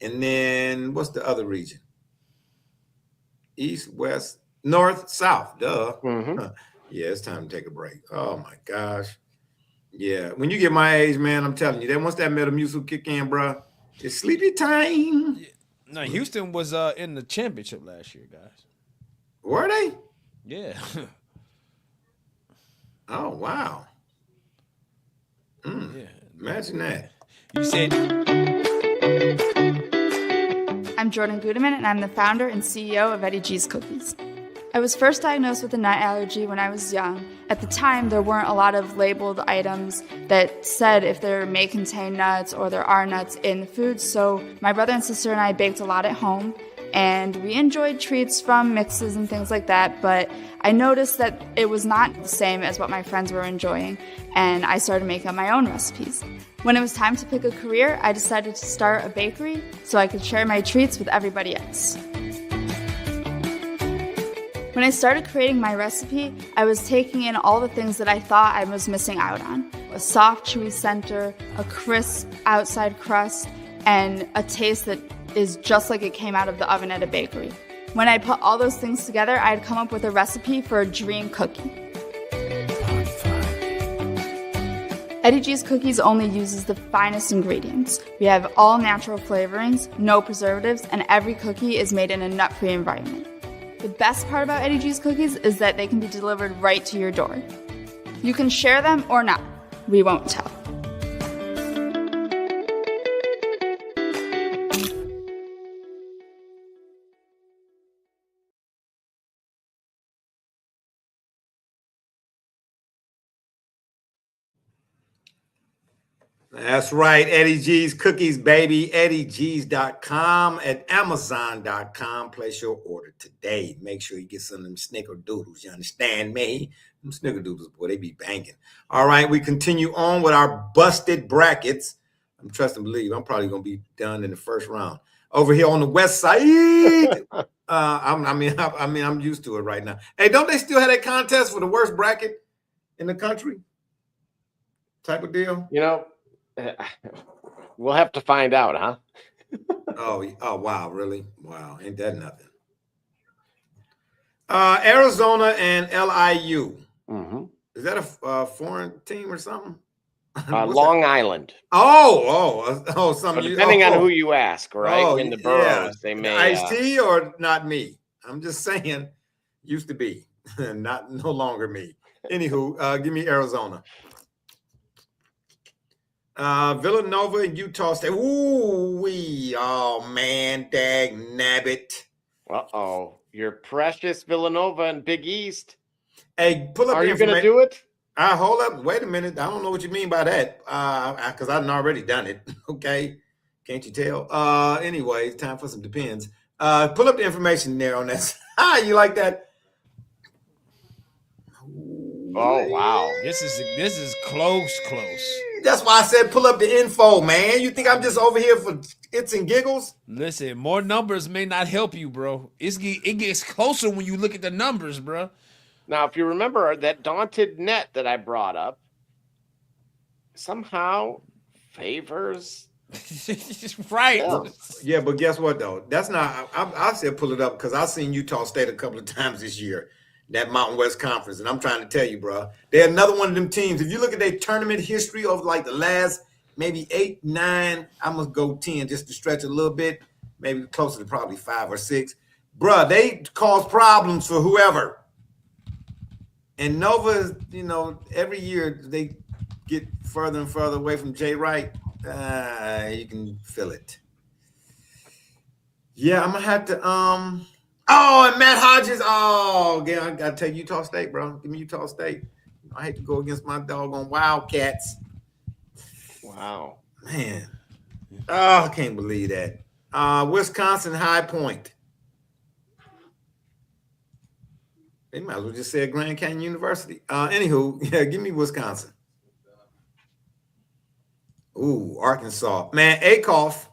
And then what's the other region? East, West, North, South. Duh. Mm-hmm. Yeah, it's time to take a break. Oh, my gosh. Yeah, when you get my age, man, I'm telling you, once that Metamucil kick in, bro, it's sleepy time. Yeah. No, Houston was in the championship last year, guys. Were they? Yeah. Oh, wow. Yeah. Imagine that. You said. I'm Jordan Gudeman, and I'm the founder and CEO of Eddie G's Cookies. I was first diagnosed with a nut allergy when I was young. At the time, there weren't a lot of labeled items that said if there may contain nuts or there are nuts in the food, so my brother and sister and I baked a lot at home. And we enjoyed treats from mixes and things like that, but I noticed that it was not the same as what my friends were enjoying, and I started making my own recipes. When it was time to pick a career, I decided to start a bakery so I could share my treats with everybody else. When I started creating my recipe, I was taking in all the things that I thought I was missing out on. A soft, chewy center, a crisp outside crust, and a taste that is just like it came out of the oven at a bakery. When I put all those things together, I had come up with a recipe for a dream cookie. Eddie G's Cookies only uses the finest ingredients. We have all natural flavorings, no preservatives, and every cookie is made in a nut-free environment. The best part about Eddie G's Cookies is that they can be delivered right to your door. You can share them or not. We won't tell. That's right. Eddie G's Cookies, baby. EddieG's.com and Amazon.com. Place your order today. Make sure you get some of them snickerdoodles. You understand me? Them snickerdoodles, boy, they be banging. All right, we continue on with our busted brackets. I'm trust and believe. I'm probably going to be done in the first round. Over here on the west side. I'm used to it right now. Hey, don't they still have that contest for the worst bracket in the country? Type of deal? You know, we'll have to find out, huh? Oh, wow, really? Wow, ain't that nothing? Arizona and LIU. Mm-hmm. Is that a foreign team or something? Long Island. Something. Depending on who you ask, right? In the boroughs, they may. Ice-T or not me? I'm just saying, used to be, no longer me. Anywho, give me Arizona. Villanova and Utah State. Oh man, dag nabbit. Uh-oh. Your precious Villanova and Big East. Hey, pull up. Are you going to do it? Hold up. Wait a minute. I don't know what you mean by that. Because I've already done it. Okay. Can't you tell? Anyway, it's time for some depends. Pull up the information there on that. You like that? Oh wow. This is close. That's why I said pull up the info, man. You think I'm just over here for its and giggles? Listen, more numbers may not help you, bro. It gets closer when you look at the numbers, bro. Now, if you remember that daunted net that I brought up, somehow favors. Right. Yeah, but guess what, though? That's not, I said pull it up because I've seen Utah State a couple of times this year, that Mountain West Conference. And I'm trying to tell you, bro, they're another one of them teams. If you look at their tournament history over like the last maybe 8, 9, I must go 10 just to stretch a little bit, maybe closer to probably 5 or 6. Bruh, they cause problems for whoever. And Nova, every year they get further and further away from Jay Wright. You can feel it. Yeah, I'm gonna have to. And Matt Hodges. Oh, again, I gotta take Utah State, bro. Give me Utah State. I hate to go against my doggone Wildcats. Wow, man. Oh, I can't believe that. Wisconsin High Point. They might as well just say Grand Canyon University. Anywho, yeah, give me Wisconsin. Ooh, Arkansas. Man, Akoff.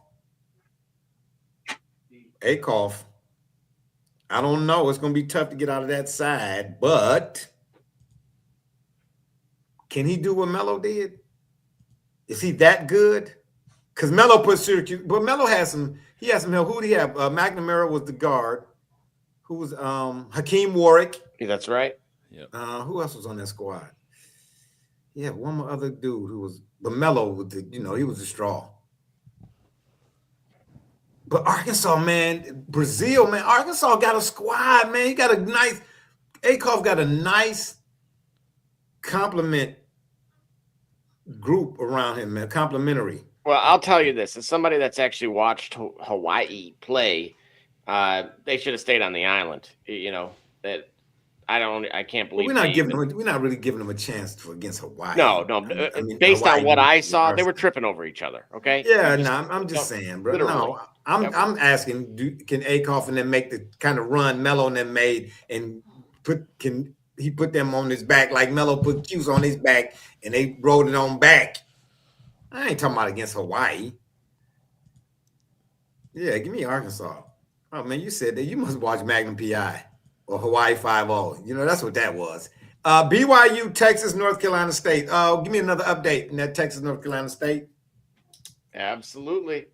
I don't know. It's going to be tough to get out of that side, but can he do what Melo did? Is he that good? Because Melo put Syracuse, but Melo has some help. Who did he have? McNamara was the guard. Who was Hakeem Warwick? Yeah, that's right. Yep. Who else was on that squad? Yeah, one more other dude who was, but Melo with he was a straw. But Arkansas, man, Brazil, man, Arkansas got a squad, man. Akoff got a nice compliment group around him, man, complimentary. Well, I'll tell you this: as somebody that's actually watched Hawaii play, they should have stayed on the island. That I can't believe we're not really giving them a chance against Hawaii. No. Based Hawaii on what I saw, they were tripping over each other. Okay. Yeah, I'm just saying, bro. Literally. No, I'm asking, can Akoff and them make the kind of run Melo and them made, and can he put them on his back like Melo put Cuse on his back and they rode it on back? I ain't talking about against Hawaii. Yeah, give me Arkansas. Oh man, you said that you must watch Magnum PI. Or Hawaii 5-0. That's what that was. BYU, Texas, North Carolina State. Give me another update in that Texas, North Carolina State. Absolutely.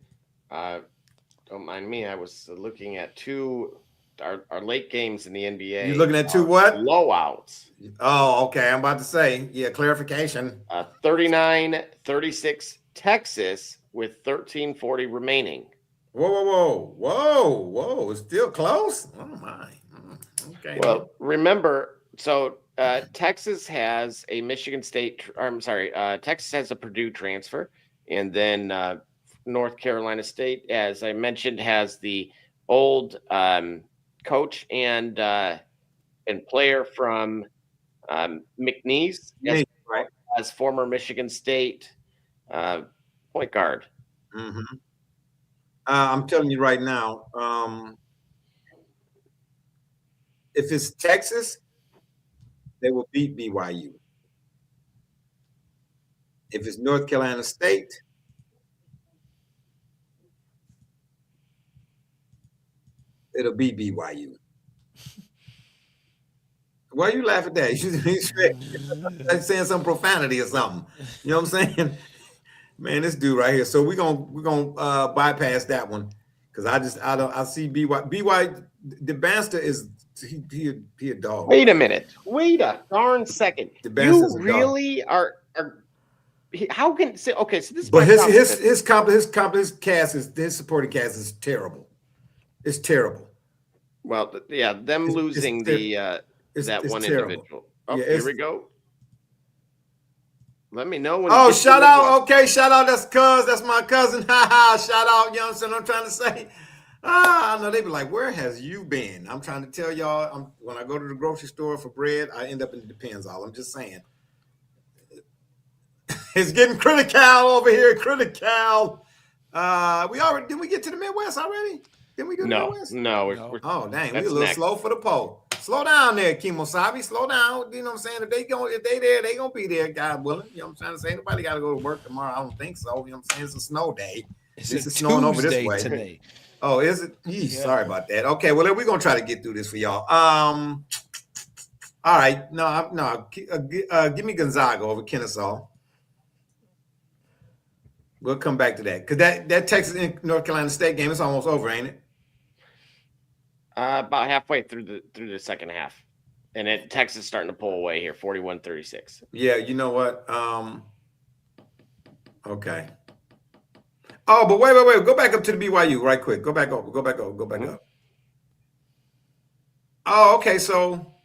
Don't mind me. I was looking at 2 our late games in the NBA. You're looking at two what? Blowouts. Oh, okay. I'm about to say, yeah, clarification. 39-36 Texas with 13:40 remaining. Whoa. It's still close? Oh, my. Okay. Well, remember, so Texas has a Texas has a Purdue transfer, and then North Carolina State, as I mentioned, has the old coach and player from McNeese, Yeah, right. as former Michigan State point guard. Mm-hmm. I'm telling you right now, if it's Texas, they will beat BYU. If it's North Carolina State, it'll be BYU. Why are you laughing at that? You saying some profanity or something. You know what I'm saying? Man, this dude right here. So we're gonna bypass that one because I see BYU. The Banster is he a dog. Wait a minute. Wait a darn second. You really are. How can okay? So this. But his cast is his supporting cast is terrible. It's terrible. Well, yeah, them losing that one terrible. individual. Oh, Yeah, here we go. Let me know when. Oh, shout out. Okay, shout out. That's my cousin. Shout out. You know what I'm saying? I'm trying to say. I know they be like, where has you been? I'm trying to tell y'all, when I go to the grocery store for bread, I end up in the Depends all. I'm just saying. It's getting critical over here. Critical. Did we get to the Midwest already? Didn't we do the Midwest? No. Oh, dang. We're a little slow for the poll. Slow down there, Kimosabi. Slow down. You know what I'm saying? If they there, they gonna be there, God willing. You know what I'm trying to say? Nobody gotta go to work tomorrow. I don't think so. You know what I'm saying? It's a snow day. It's snowing over this way today. Oh, is it? Yeah. Sorry about that. Okay, well, we're gonna try to get through this for y'all. All right. No. Give me Gonzaga over Kennesaw. We'll come back to that because that Texas and North Carolina State game is almost over, ain't it? About halfway through the second half, and Texas starting to pull away here, 41-36. Yeah, you know what? Okay. Oh, but wait. Go back up to the BYU right quick. Go back up. Oh, okay. So,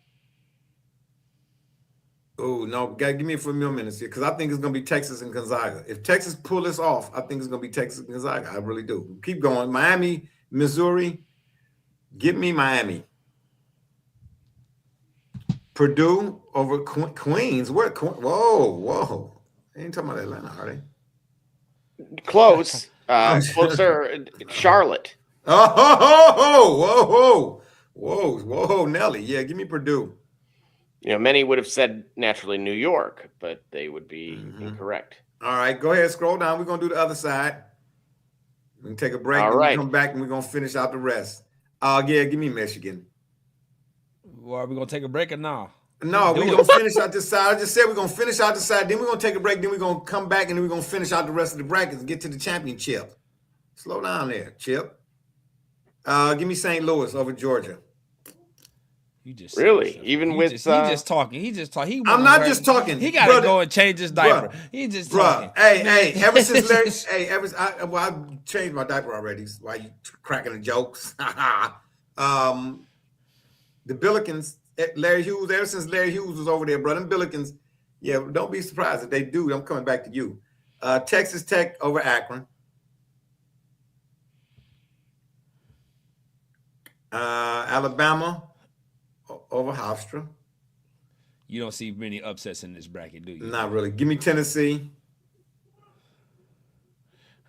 no, give me a few more minutes here because I think it's going to be Texas and Gonzaga. If Texas pull this off, I think it's going to be Texas and Gonzaga. I really do. Keep going. Miami, Missouri. Give me Miami. Purdue over Queens. Where? Whoa. They ain't talking about Atlanta, are they? Close. Closer. Charlotte. Whoa, Nelly. Yeah, give me Purdue. You know, many would have said naturally New York, but they would be incorrect. All right, go ahead. Scroll down. We're going to do the other side. We can take a break. All right. We'll come back and we're going to finish out the rest. Yeah, give me Michigan. Well, are we going to take a break or no? No, we're going to finish out this side. I just said we're going to finish out the side. Then we're going to take a break. Then we're going to come back and then we're going to finish out the rest of the brackets and get to the championship. Slow down there, Chip. Give me St. Louis over Georgia. You just really even he with just talking. He just talking. I'm not just talking. He got to go and change his diaper. He just talking. Hey. Ever since Larry, I changed my diaper already. Why you cracking the jokes? The Billikens, Larry Hughes. Ever since Larry Hughes was over there, brother, Billikens. Yeah, don't be surprised if they do. I'm coming back to you. Texas Tech over Akron. Alabama over Hofstra. You don't see many upsets in this bracket, do you? Not really. Give me Tennessee.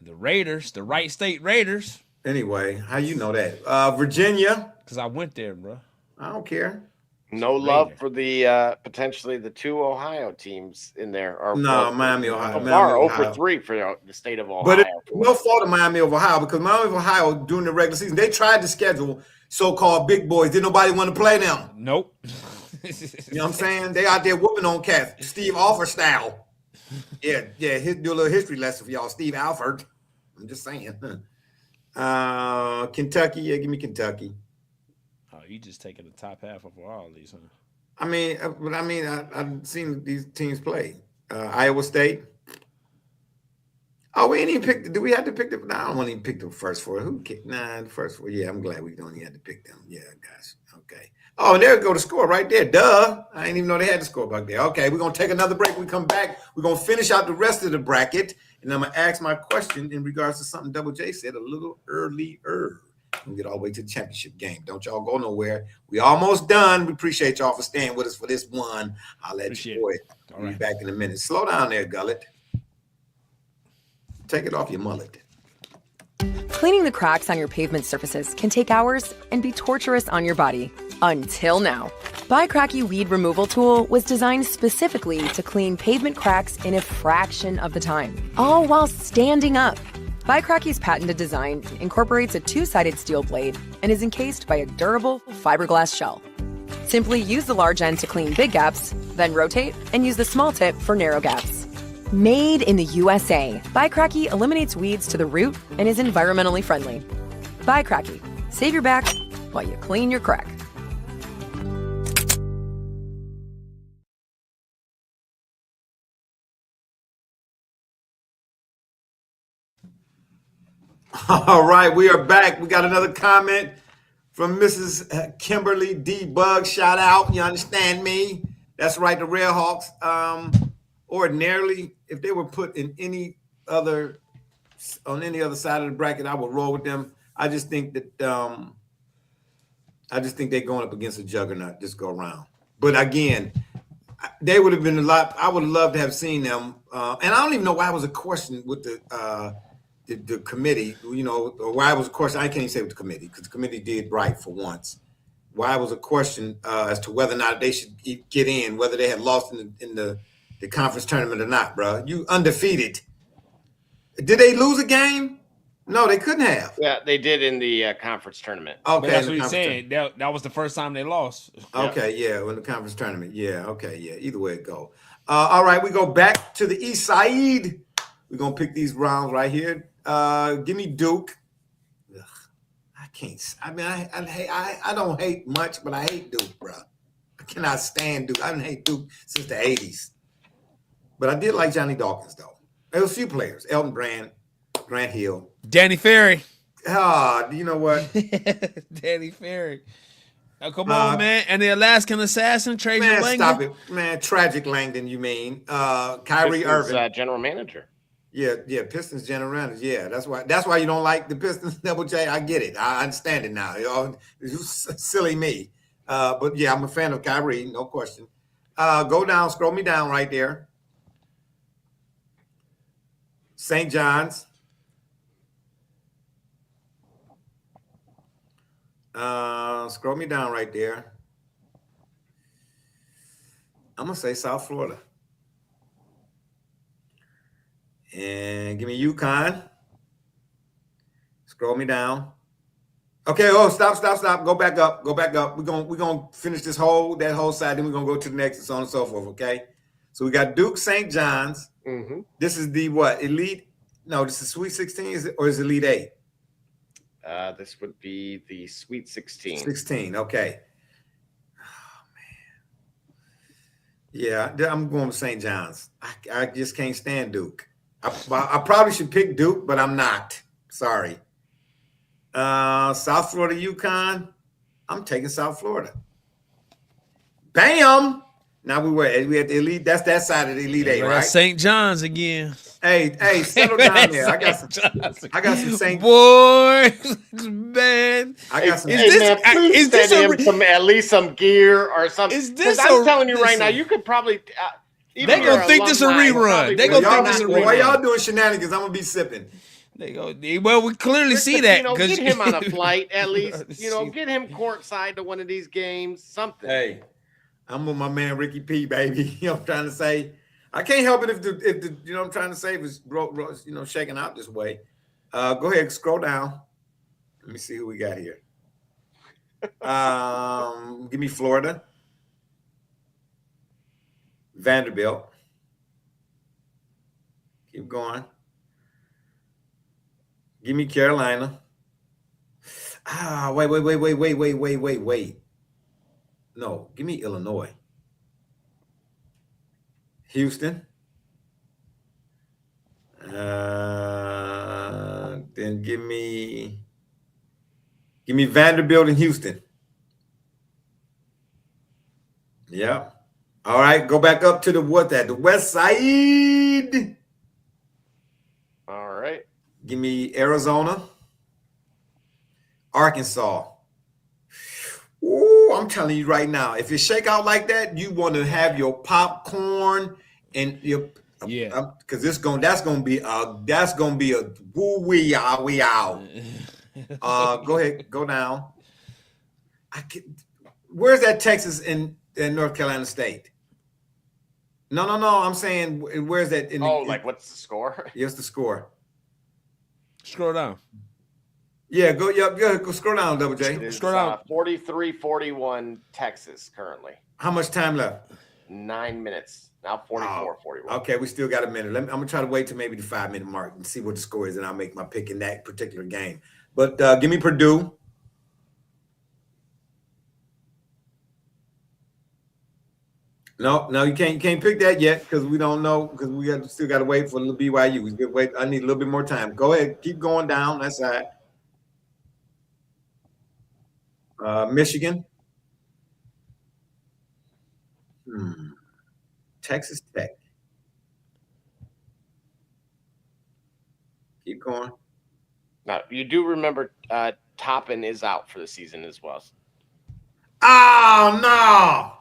The Raiders, the Wright State Raiders. Anyway, how you know that? Virginia. Because I went there, bro. I don't care. No love for the potentially the two Ohio teams in there. Miami, Ohio. Miami, 0-3 for the state of Ohio. But it's no fault of Miami of Ohio because Miami of Ohio during the regular season, they tried to schedule so-called big boys. Didn't nobody want to play them. Nope. You know what I'm saying? They out there whooping on cats. Steve Alford style. Yeah. Do a little history lesson for y'all. Steve Alford. I'm just saying. Kentucky. Yeah, give me Kentucky. Oh, you just taking the top half of all of these, huh? I've seen these teams play. Iowa State. Oh, we ain't even picked. Do we have to pick them? No, I don't want to even pick the first four. Who kicked? Nah, the first four. Yeah, I'm glad we don't even have to pick them. Yeah, gosh. Okay. Oh, and there go the score right there. Duh. I didn't even know they had the score back there. Okay, we're going to take another break. When we come back, we're going to finish out the rest of the bracket. And I'm going to ask my question in regards to something Double J said a little earlier. We'll get all the way to the championship game. Don't y'all go nowhere. We almost done. We appreciate y'all for staying with us for this one. I'll let you boy. We'll be back in a minute. Slow down there, Gullet. Take it off your mullet. Cleaning the cracks on your pavement surfaces can take hours and be torturous on your body. Until now. Bicracky Weed Removal Tool was designed specifically to clean pavement cracks in a fraction of the time, all while standing up. Bicracky's patented design incorporates a two-sided steel blade and is encased by a durable fiberglass shell. Simply use the large end to clean big gaps, then rotate and use the small tip for narrow gaps. Made in the USA, Bicracky eliminates weeds to the root and is environmentally friendly. Bicracky. Save your back while you clean your crack. All right, we are back. We got another comment from Mrs. Kimberly D. Bug. Shout out. You understand me? That's right, the Red Hawks. Ordinarily, if they were put in on any other side of the bracket, I would roll with them. I just think that they're going up against a juggernaut this go around. But again, they would have been a lot. I would have loved to have seen them. And I don't even know why it was a question with the committee, or why it was a question. I can't even say with the committee because the committee did right for once. Why it was a question as to whether or not they should get in, whether they had lost in the conference tournament or not, bro. You undefeated. Did they lose a game? No, they couldn't have. Yeah, they did in the conference tournament. Okay, but that's what he's saying. That was the first time they lost. Okay, yeah, in the conference tournament. Yeah, okay, yeah. Either way it go. All right, we go back to the east side. We're gonna pick these rounds right here. Give me Duke. Ugh, I can't. I mean, I don't hate much, but I hate Duke, bro. I cannot stand Duke. I didn't hate Duke since the 80s. But I did like Johnny Dawkins, though. There was a few players. Elton Brand, Grant Hill. Danny Ferry. You know what? Danny Ferry. Now, come on, man. And the Alaskan Assassin, Trajan Langdon. Stop it. Man, Tragic Langdon, you mean. Kyrie Pistons, Irving. General manager. Yeah, Pistons general manager. Yeah, that's why you don't like the Pistons, Double J. I get it. I understand it now. Silly me. But yeah, I'm a fan of Kyrie, no question. Go down, scroll me down right there. St. John's. Scroll me down right there. I'm going to say South Florida. And give me UConn. Scroll me down. Okay, stop. Go back up. We're gonna finish that whole side, then we're gonna go to the next and so on and so forth, okay? So we got Duke, St. John's. Mm-hmm. This is the what? Elite? No, this is Sweet 16, or is it Elite 8? This would be the Sweet 16. 16, okay. Oh, man. Yeah, I'm going with St. John's. I just can't stand Duke. I probably should pick Duke, but I'm not. Sorry. South Florida, UConn. I'm taking South Florida. Bam! Now we at the Elite. That's that side of the Elite 8, right? St. John's again. Hey, settle down there. I got some St. Boy, man. I got some. Is this at least some gear or something? Is this? I'm telling you right now, you could probably. They gonna think this a rerun. They gonna think this a rerun. While y'all doing shenanigans, I'm gonna be sipping. They go. Well, we clearly see that. Get him on a flight at least. Get him courtside to one of these games. Something. Hey, I'm with my man Ricky P, baby. You know what I'm trying to say? I can't help it if the you know what I'm trying to say is shaking out this way. Go ahead, scroll down. Let me see who we got here. Give me Florida. Vanderbilt. Keep going. Give me Carolina. Wait. No, give me Illinois. Houston. Then give me Vanderbilt and Houston. Yeah. All right, go back up to the West Side. All right. Give me Arizona, Arkansas. Ooh, I'm telling you right now, if it shake out like that, you want to have your popcorn and your because that's gonna be a woo wee ow. Go ahead, go down. Where's that Texas and North Carolina State? No. I'm saying where's that? What's the score? Yes, the score. Scroll down. Yeah, go scroll down, Double J. Scroll down. 43-41 Texas currently. How much time left? 9 minutes. Now 44-41. Okay, we still got a minute. I'm gonna try to wait till maybe the 5-minute mark and see what the score is, and I'll make my pick in that particular game. But give me Purdue. No, you can't pick that yet because we don't know because we still got to wait for the BYU. We still wait. I need a little bit more time. Go ahead, keep going down. That's all right. Michigan. Texas Tech. Keep going. Now, you do remember Toppin is out for the season as well. Oh, no.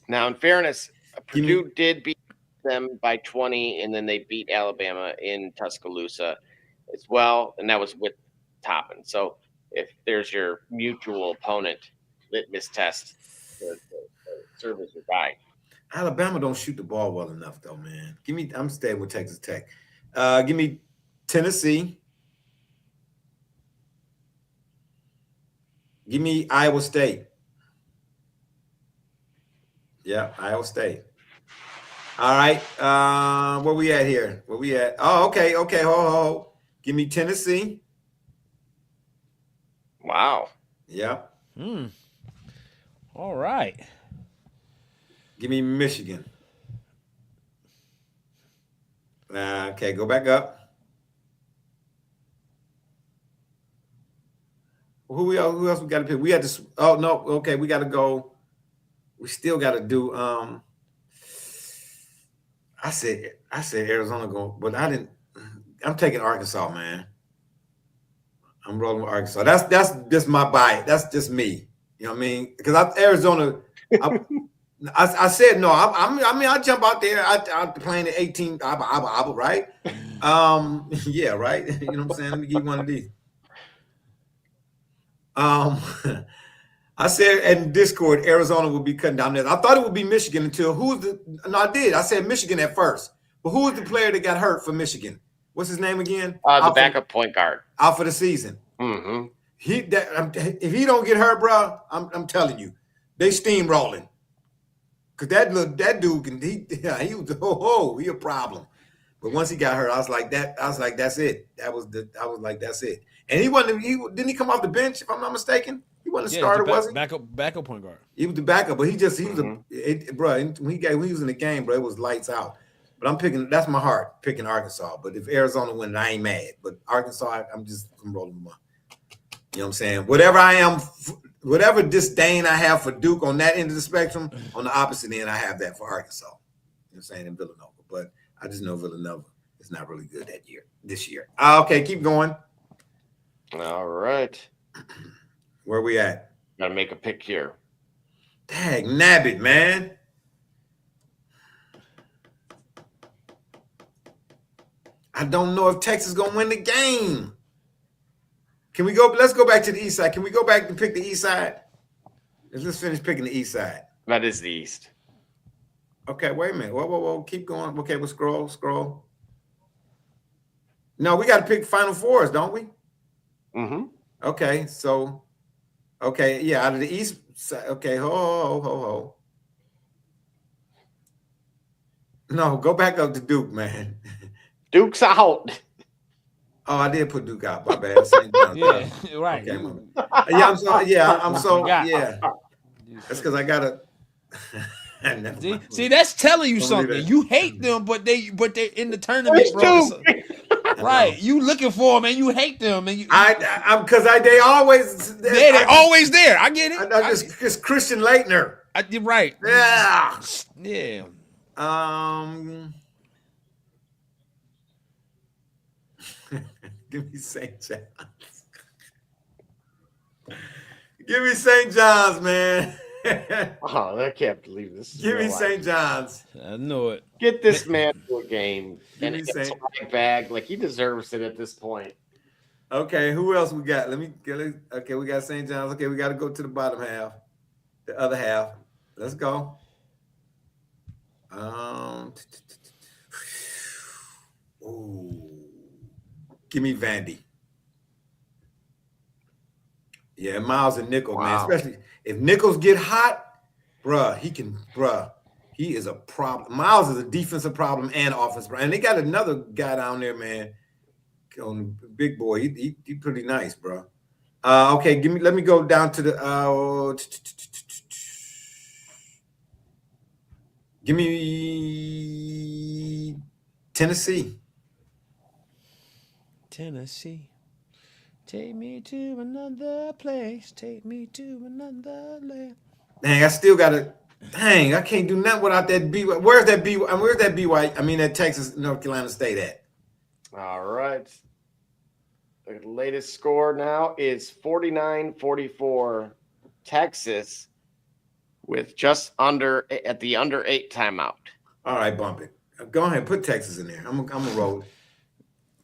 Now, in fairness, Purdue did beat them by 20, and then they beat Alabama in Tuscaloosa as well, and that was with Toppin. So if there's your mutual opponent litmus test to serve as your guy. Alabama don't shoot the ball well enough, though, man. I'm staying with Texas Tech. Give me Tennessee. Give me Iowa State. Yeah, Iowa State. All right. Where we at here? Where we at? Oh, okay. Ho. Give me Tennessee. Wow. Yeah. All right. Give me Michigan. Okay, go back up. Who else we got to pick? We had to. Oh no. Okay, we got to go. We still got to do. I said Arizona go, but I didn't. I'm taking Arkansas, man. I'm rolling with Arkansas. That's just my bias. That's just me. You know what I mean? Because Arizona. I said no. I jump out there. I'm playing at 18. Right? Yeah, right. You know what I'm saying? Let me give you one of these. I said in Discord, Arizona would be cutting down there. I thought it would be Michigan until I did. I said Michigan at first. But who was the player that got hurt for Michigan? What's his name again? The backup point guard. Out for the season. Mm-hmm. If he don't get hurt, bro, I'm telling you, they steamrolling. Cause that dude can he was he a problem. But once he got hurt, I was like that's it. I was like that's it. And didn't he come off the bench if I'm not mistaken? He wasn't a starter, was he? Backup point guard. He was the backup, but he was when he was in the game, bro, it was lights out. But I'm picking. That's my heart picking Arkansas. But if Arizona wins, I ain't mad. But Arkansas, I'm rolling them up. You know what I'm saying? Whatever disdain I have for Duke on that end of the spectrum, on the opposite end, I have that for Arkansas. You know what I'm saying? In Villanova. But I just know Villanova is not really good this year. Okay, keep going. All right. Where we at? Gotta make a pick here. Dang, nabbit, man. I don't know if Texas is gonna win the game. Can we go? Let's go back to the east side. Can we go back and pick the east side? Let's finish picking the east side. That is the east. Okay, wait a minute. Whoa. Keep going. Okay, we'll scroll. No, we got to pick Final Fours, don't we? Mm-hmm. Okay, so, okay, yeah, out of the east side. Okay, ho. No, go back up to Duke, man. Duke's out. Oh, I did put Duke out. My bad. St. John's. Yeah, right. Okay, yeah, I'm so. Yeah, I'm so. Yeah, that's because I gotta. See, that's telling you something. You hate them, but they in the tournament, bro. So, right? You looking for them and you hate them, and I'm because they always. They're always there. I get it. I just Christian Laettner. You're right. Yeah. Yeah. Give me St. John's. Give me St. John's, man. Oh, I can't believe this. Give me St. John's. I know it. Get this man to a game and me it's a St. bag. Like he deserves it at this point. Okay, who else we got? Okay, we got St. John's. Okay, we got to go to the bottom half, the other half. Let's go. Give me Vandy. Yeah, Miles and Nickel, man. Especially if Nichols get hot, he is a problem. Miles is a defensive problem and offensive problem. And they got another guy down there, man. On the big boy. He pretty nice, bro. Okay, let me go down to the give me Tennessee. Tennessee. Take me to another place. Take me to another land. Dang, I still gotta. Dang, I can't do nothing without that B. Where's that B? Where's that BY? I mean, that Texas, North Carolina State at? All right. The latest score now is 49-44 Texas with just under 8 timeout. All right, bump it. Go ahead, put Texas in there. I'm gonna roll.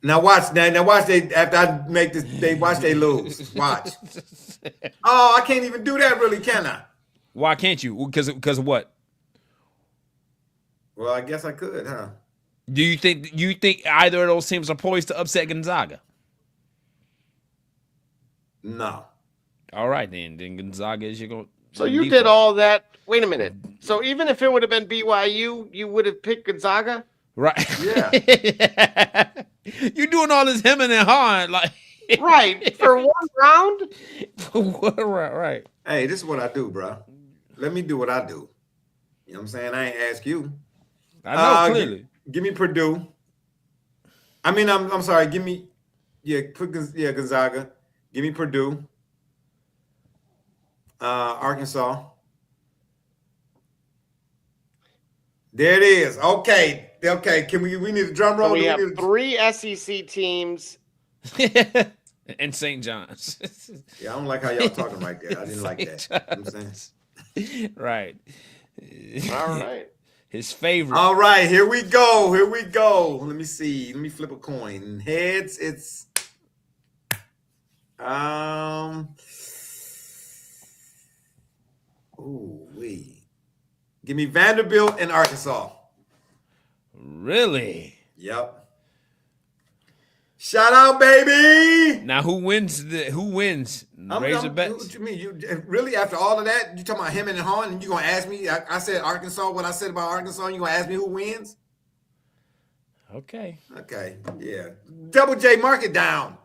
Now watch. Now watch. After I make this, watch they lose. Watch. Oh, I can't even do that, really, can I? Why can't you? Because of what? Well, I guess I could, huh? Do you think either of those teams are poised to upset Gonzaga? No. All right, then Gonzaga is your going. So you did all that. Wait a minute. So even if it would have been BYU, you would have picked Gonzaga? Right. Yeah. You're doing all this hemming and hawing, like right for one round. Right. Hey, this is what I do, bro. Let me do what I do. You know what I'm saying? I ain't ask you. I know clearly. Give me Purdue. I mean, I'm sorry. Give me, Gonzaga. Give me Purdue. Arkansas. There it is. Okay. Can we need a drum roll? So we have 3 SEC teams. And St. John's. Yeah, I don't like how y'all talking right there. I didn't like that. You know what I'm saying? Right. All right. His favorite. All right, here we go. Let me see. Let me flip a coin. Heads, it's give me Vanderbilt and Arkansas. Really? Yep. Shout out, baby. Now who wins? Razorbacks? What you mean? You really, after all of that, you talking about him and Horn, and you gonna ask me? I said Arkansas. What I said about Arkansas, you gonna ask me who wins? Okay. Yeah. Double J, mark it down.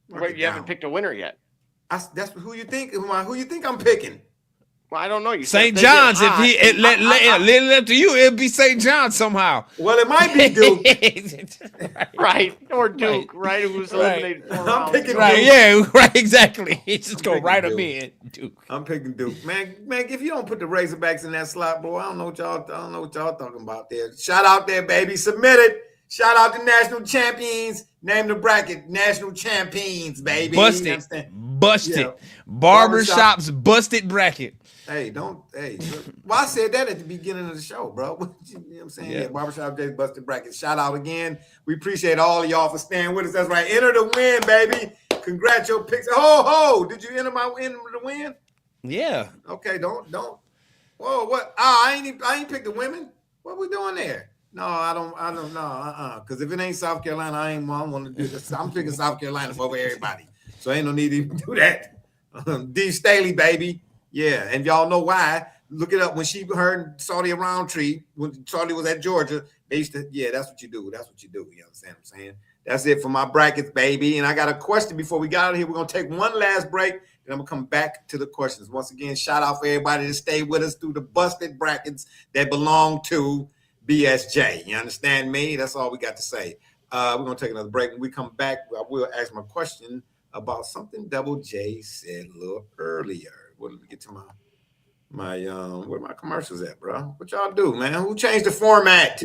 Wait, you haven't picked a winner yet. That's who you think. Who you think I'm picking? Well, I don't know. You St. John's. If he let it up to you, it'd be St. John's somehow. Well, it might be Duke, right? Or Duke, right? Who's eliminated? I'm picking Duke. Right? Yeah, right. Exactly. He just go right up in Duke. I'm picking Duke, man. If you don't put the Razorbacks in that slot, bro, I don't know what y'all talking about there. Shout out there, baby. Submit it. Shout out to national champions. Name the bracket. National champions, baby. Busted. Yeah. Barbershop's busted bracket. Hey, well, I said that at the beginning of the show, bro. You know what I'm saying? Yeah, Barbershop J's busted bracket. Shout out again. We appreciate all of y'all for staying with us. That's right. Enter the win, baby. Congrats your picks. Ho! Did you enter the win? Yeah. Okay, don't. Whoa, what? I ain't picked the women. What we doing there? No, I don't know. Because if it ain't South Carolina, I want to do this. I'm picking South Carolina over everybody. So ain't no need to even do that. D. Staley, baby. Yeah, and y'all know why. Look it up. When she heard Saudi Roundtree, when Saudi was at Georgia, they used to, yeah, that's what you do. That's what you do. You understand what I'm saying? That's it for my brackets, baby. And I got a question before we got out of here. We're going to take one last break, and I'm going to come back to the questions. Once again, shout out for everybody to stay with us through the busted brackets that belong to BSJ. You understand me? That's all we got to say. We're going to take another break. When we come back, I will ask my question about something Double J said a little earlier. What did we get to where my commercials at, bro? What y'all do, man? Who changed the format?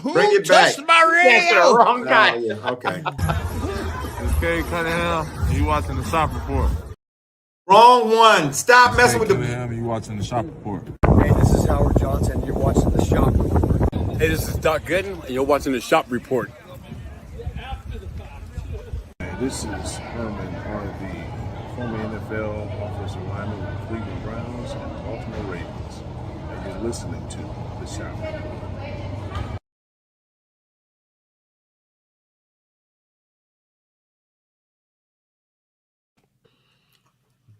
Bring it back. My radio? The wrong guy. Oh, yeah. Okay. It's Cade Cunningham, and you watching the Shop Report. Wrong one. Stop messing with the. Cunningham, and you watching the Shop Report. Hey, this is Howard Johnson. You're watching The Shop Report. Hey, this is Doc Gooden, and you're watching the Shop Report. This is Herman Harvey, former NFL offensive lineman with the Cleveland Browns and the Baltimore Ravens, and you're listening to the Shop Report.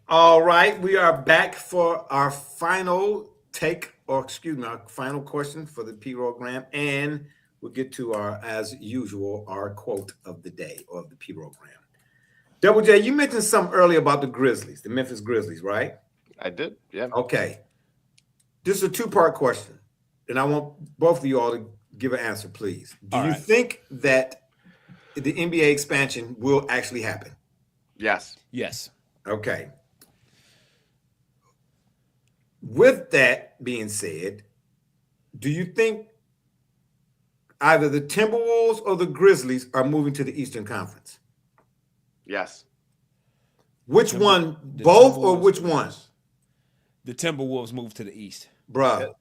All right, we are back for our final take, or excuse me, our final question for the P-Rogram, and we'll get to our, as usual, our quote of the day or of the P-Rogram. Double J, you mentioned something earlier about the Grizzlies, the Memphis Grizzlies, right? I did, yeah. Okay. This is a two-part question, and I want both of you all to give an answer, please. Do you think that the NBA expansion will actually happen? Yes. Yes. Okay. With that being said, do you think either the Timberwolves or the Grizzlies are moving to the Eastern Conference? Yes. Which one? Both or which one? The Timberwolves move to the East. Bruh,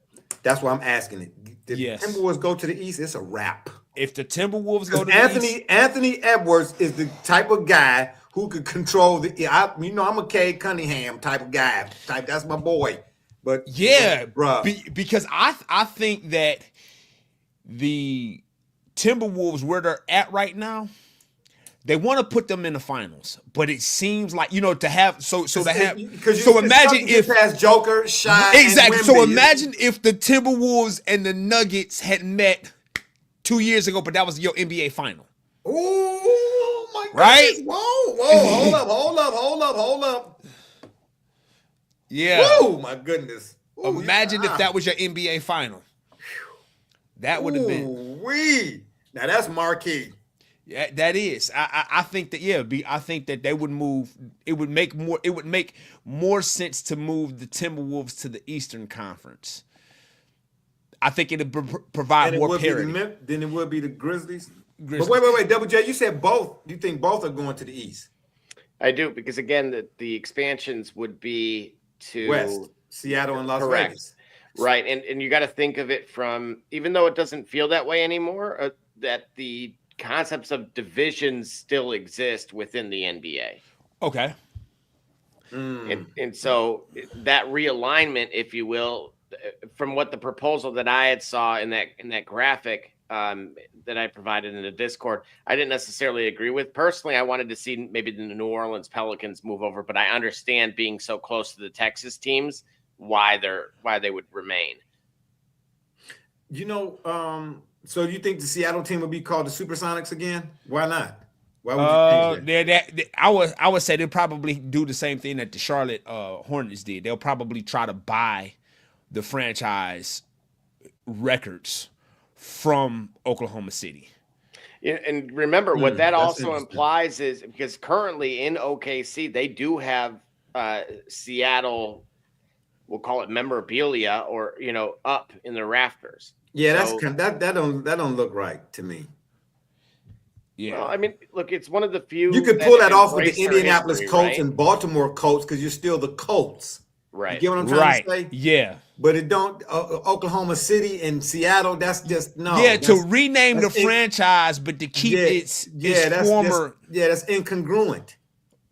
that's why I'm asking it. If Yes. the Timberwolves go to the East, it's a wrap. If the Timberwolves go to the East, Anthony Edwards is the type of guy who could control I'm a Cade Cunningham type of guy. That's my boy. But yeah, bruh. Because I think that the Timberwolves, where they're at right now, they want to put them in the finals, but it seems like to have imagine if has Joker, Shai, exactly. And so Wemby. imagine if the Timberwolves and the Nuggets had met 2 years ago, but that was your NBA final. Oh my God! Right? Whoa! Hold up! Yeah. Whoa! My goodness! Ooh, imagine if that was your NBA final. That would have been. Now that's marquee. Yeah, that is. I think that I think that they would move. It would make more sense to move the Timberwolves to the Eastern Conference. I think it would provide more parity. Then it would be the Grizzlies. But wait, Double J, you said both. You think both are going to the East? I do, because again, the expansions would be to West, Seattle and Las Vegas. Right, and you got to think of it from, even though it doesn't feel that way anymore, that the concepts of divisions still exist within the NBA. Okay. And so that realignment, if you will, from what the proposal that I had saw in that graphic that I provided in the Discord, I didn't necessarily agree with. Personally, I wanted to see maybe the New Orleans Pelicans move over, but I understand being so close to the Texas teams why they would remain. So you think the Seattle team would be called the Supersonics again? Why not? Why would you think that? I would say they'll probably do the same thing that the Charlotte Hornets did. They'll probably try to buy the franchise records from Oklahoma City. Yeah, and remember what that also implies is, because currently in OKC they do have Seattle, we'll call it memorabilia, or up in the rafters. Yeah, so, that don't look right to me. Yeah, well, I mean, look, it's one of the few you could pull that off with the Indianapolis Colts and Baltimore Colts because you're still the Colts. Right. You get what I'm trying to say? Yeah. But it don't Oklahoma City and Seattle. That's just no. Yeah, to rename the franchise, but to keep its former. That's incongruent.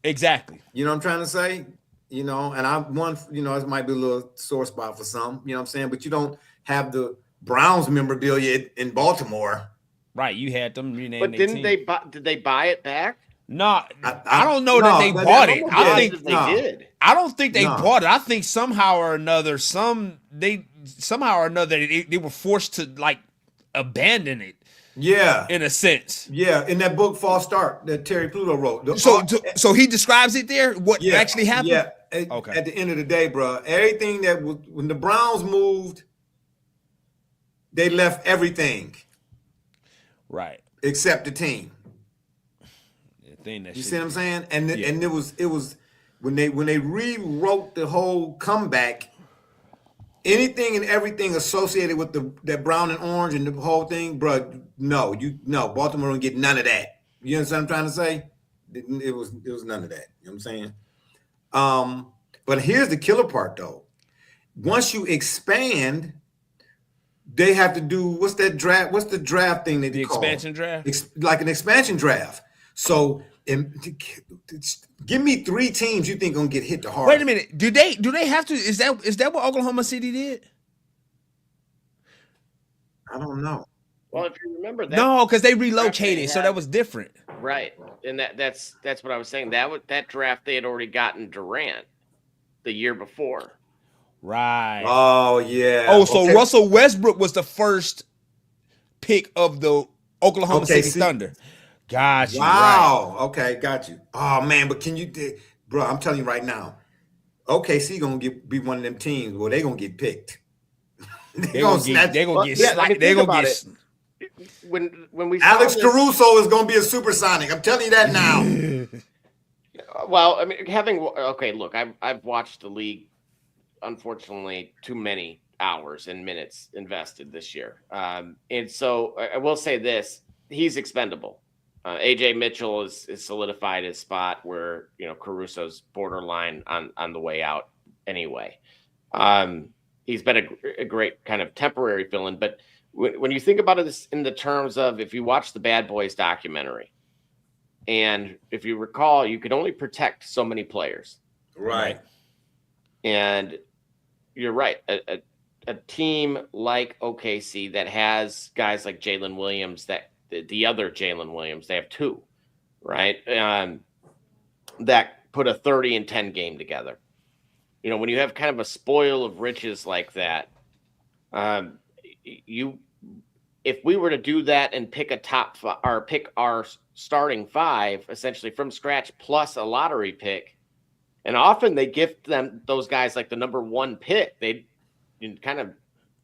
Exactly. You know what I'm trying to say? And it might be a little sore spot for some. You know what I'm saying? But you don't have the Browns memorabilia in Baltimore. Right, you had them rename. But did they buy it back? No, I don't know that they bought it. I think they did. I don't think they No. bought it. I think somehow or another, they were forced to like abandon it. Yeah, in a sense. Yeah, in that book False Start that Terry Pluto wrote. So he describes it there. What actually happened? Yeah. Okay. At the end of the day, bro, everything that was when the Browns moved, they left everything. Right. Except the team. You see what I'm saying? And it was when they rewrote the whole comeback, anything and everything associated with that brown and orange and the whole thing, bro. No, Baltimore don't get none of that. You understand what I'm trying to say? It was none of that. You know what I'm saying? But here's the killer part though. Once you expand, they have to do what's that draft? What's the draft thing that they call? Expansion draft? Like an expansion draft. So give me 3 teams you think gonna get hit the hardest. Wait a minute. Do they have to? Is that what Oklahoma City did? I don't know. Well, if you remember that. No, because they relocated, so that was different. Right, and that's what I was saying. That draft they had already gotten Durant the year before. Right. Oh yeah. Oh, so okay. Russell Westbrook was the first pick of the Oklahoma City Thunder. Got you. Wow. Right. Okay, got you. Oh man, but can you, bro? I'm telling you right now, OKC gonna be one of them teams where they gonna get picked. They're gonna get. When we Alex Caruso is gonna be a supersonic. I'm telling you that now. Well, I mean, look, I've watched the league, unfortunately, too many hours and minutes invested this year, and so I will say this: he's expendable. AJ Mitchell is solidified his spot where Caruso's borderline on the way out anyway. He's been a great kind of temporary fill-in, but when you think about it in the terms of if you watch the Bad Boys documentary, and if you recall, you could only protect so many players. Right. And you're right. A team like OKC that has guys like Jalen Williams, that the other Jalen Williams, they have 2, right? That put a 30-10 game together. When you have kind of a spoil of riches like that, if we were to do that and pick pick our starting 5 essentially from scratch plus a lottery pick, and often they gift those guys like the number 1 pick. They kind of,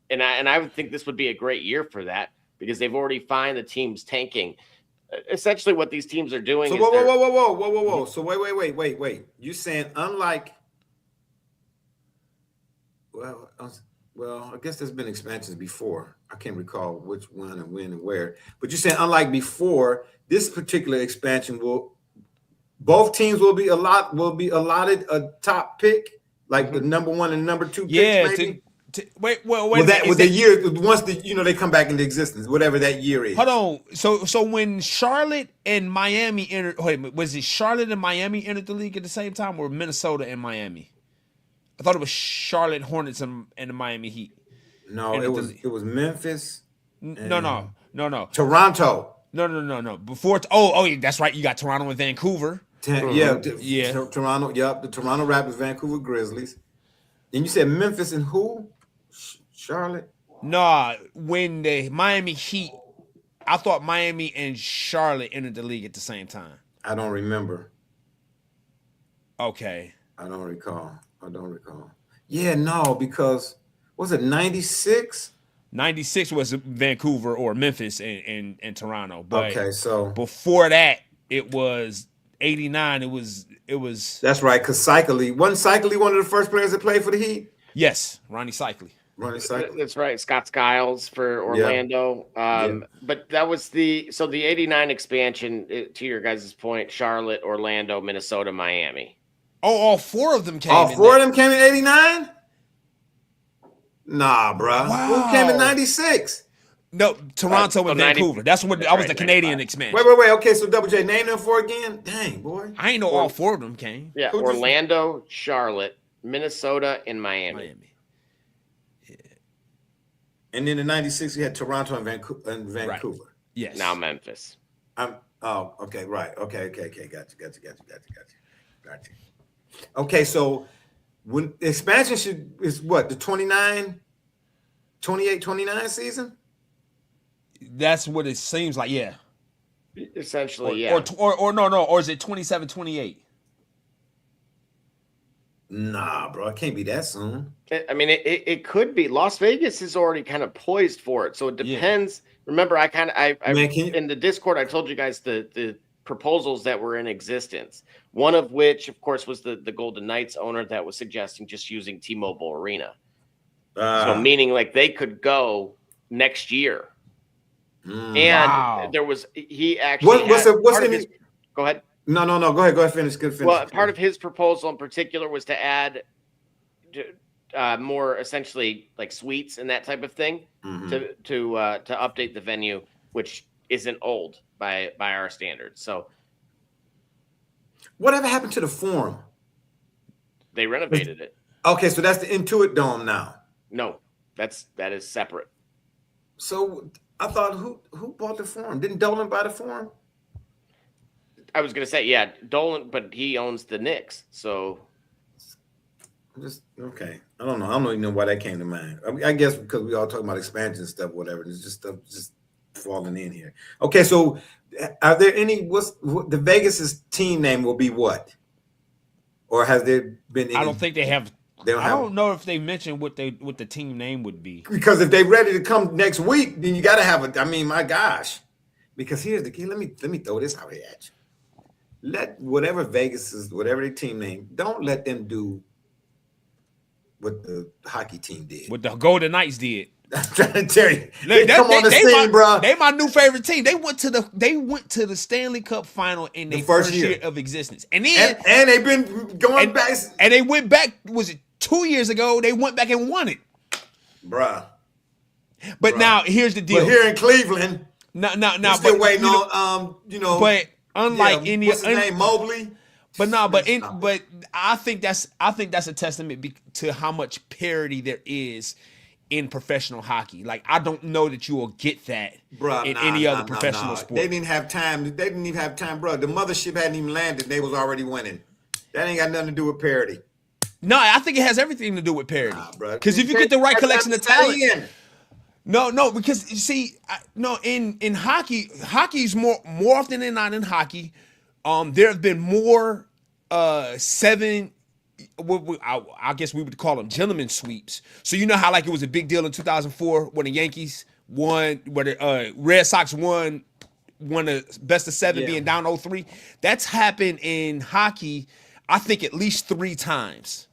and I would think this would be a great year for that because they've already found the teams tanking. Essentially, what these teams are doing. So is whoa. So wait. You saying unlike? Well, I guess there's been expansions before. I can't recall which one and when and where. But you're saying unlike before, this particular expansion both teams will be allotted a top pick, like the number 1 and number 2 picks, maybe? Wait. The year once they come back into existence, whatever that year is. Hold on. So when Charlotte and Miami entered, was it Charlotte and Miami entered the league at the same time, or Minnesota and Miami? I thought it was Charlotte Hornets and the Miami Heat. No, it was Memphis. No. Toronto. No. Before. That's right. You got Toronto and Vancouver. Toronto. Yep, the Toronto Raptors, Vancouver Grizzlies. And you said Memphis and who? Charlotte. Nah, when the Miami Heat, I thought Miami and Charlotte entered the league at the same time. I don't remember. Okay. I don't recall. Yeah, no, because was it 96? 96 was Vancouver or Memphis and Toronto. But okay, so before that, it was 89. It was. That's right, because Cycli wasn't one of the first players that played for the Heat. Yes, Ronnie Cycli. That's right. Scott Skiles for Orlando. But that was the 89 expansion, to your guys' point, Charlotte, Orlando, Minnesota, Miami. Oh, all 4 of them came. All 4 of them came in 89? Nah, bro. Wow. Who came in 96? No, Toronto and Vancouver. That's what I was the Canadian expansion. Wait. Okay, so Double J, name them 4 again. Dang, boy. I ain't know all 4 of them came. Yeah, Orlando, Charlotte, Minnesota, and Miami. Yeah. And then in 96, you had Toronto and Vancouver. Right. Yes. Now Memphis. Oh, okay, right. Okay. Got you. Okay, so when expansion is what, the 28-29 season? That's what it seems like, yeah. Essentially, yeah. Or is it 27-28? Nah, bro, it can't be that soon. I mean, it could be. Las Vegas is already kind of poised for it, so it depends. Yeah. Remember, in the Discord, I told you guys the proposals that were in existence. One of which, of course, was the Golden Knights owner that was suggesting just using T-Mobile Arena. So meaning like they could go next year. And there was he actually go ahead. No. Go ahead. Finish. Well, part of his proposal in particular was to add more essentially like suites and that type of thing to update the venue, which isn't old by our standards. So, whatever happened to the Forum? They renovated it. Okay, so that's the Intuit Dome now. No, that is separate. So I thought who bought the Forum? Didn't Dolan buy the Forum? I was gonna say, yeah, Dolan, but he owns the Knicks, so just okay. I don't know. I don't even know why that came to mind. I guess because we all talking about expansion stuff, whatever. It's just stuff just falling in here. Okay, so are there any? The Vegas's team name will be what? Or has there been? I don't think they have. I don't know if they mentioned what the team name would be. Because if they're ready to come next week, then you got to have a. I mean, my gosh. Because here's the key. Let me throw this out here at you. Let whatever their team name, don't let them do what the hockey team did. What the Golden Knights did. I'm trying to tell you. They come on the scene, bro. They my new favorite team. They went to the Stanley Cup final in their first year of existence. And then and they've been going back. And they went back, was it 2 years ago? They went back and won it. Bruh. But now here's the deal. But here in Cleveland, no, still waiting on But unlike any what's his name, Mobley. But I think that's a testament to how much parity there is in professional hockey. Like, I don't know that you will get that in any other professional sport. They didn't have time. Bro. The mothership hadn't even landed. They was already winning. That ain't got nothing to do with parity. No, I think it has everything to do with parity. Because if you get the right collection of talent. No, because you see, in hockey's more often than not in hockey. There have been more 7. I guess we would call them gentlemen sweeps. So you know how like it was a big deal in 2004 when the Yankees won, where the Red Sox won the best of 7 being down 0-3. That's happened in hockey, I think at least 3 times.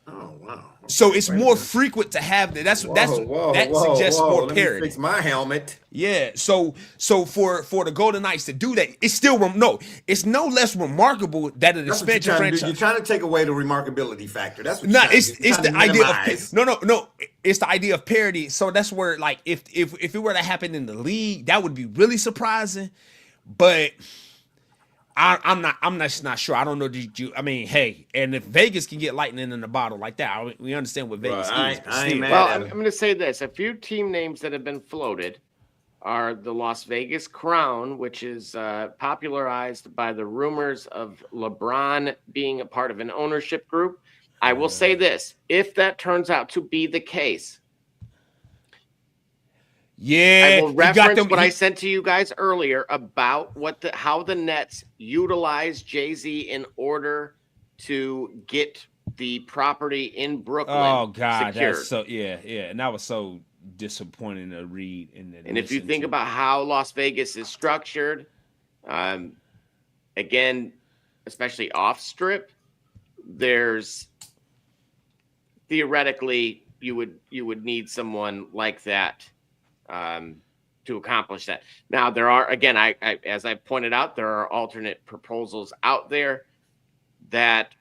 Oh wow! So it's more frequent to have that. That suggests more parity. Let me fix my helmet. Yeah. So for the Golden Knights to do that, it's still it's no less remarkable that an expansion franchise. You're trying to take away the remarkability factor. That's what. It's the idea of no. It's the idea of parity. So that's where like if it were to happen in the league, that would be really surprising. But I'm not sure. I don't know. I mean, hey, and if Vegas can get lightning in the bottle like that, we understand what Vegas is. I'm going to say this: a few team names that have been floated are the Las Vegas Crown, which is popularized by the rumors of LeBron being a part of an ownership group. I will say this: if that turns out to be the case. Yeah, I will reference what I sent to you guys earlier about how the Nets utilize Jay-Z in order to get the property in Brooklyn. Oh God, secured. That's so and that was so disappointing to read. And if you think about how Las Vegas is structured, again, especially off strip, there's theoretically you would need someone like that. To accomplish that. Now there are, again, I as I pointed out, there are alternate proposals out there that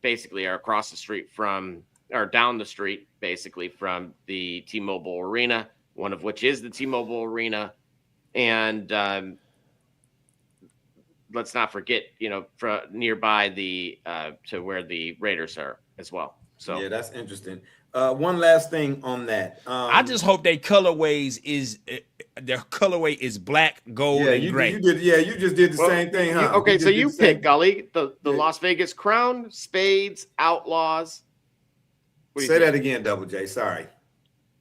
basically are across the street from, or down the street, basically from the T-Mobile Arena. One of which is the T-Mobile Arena, and let's not forget, nearby the to where the Raiders are as well. So yeah, that's interesting. One last thing on that. I just hope their colorway is black, gold, and gray. You just did the same thing, huh? Okay, so you pick, Gully, the Las Vegas Crown, Spades, Outlaws. Say that again, Double J. Sorry.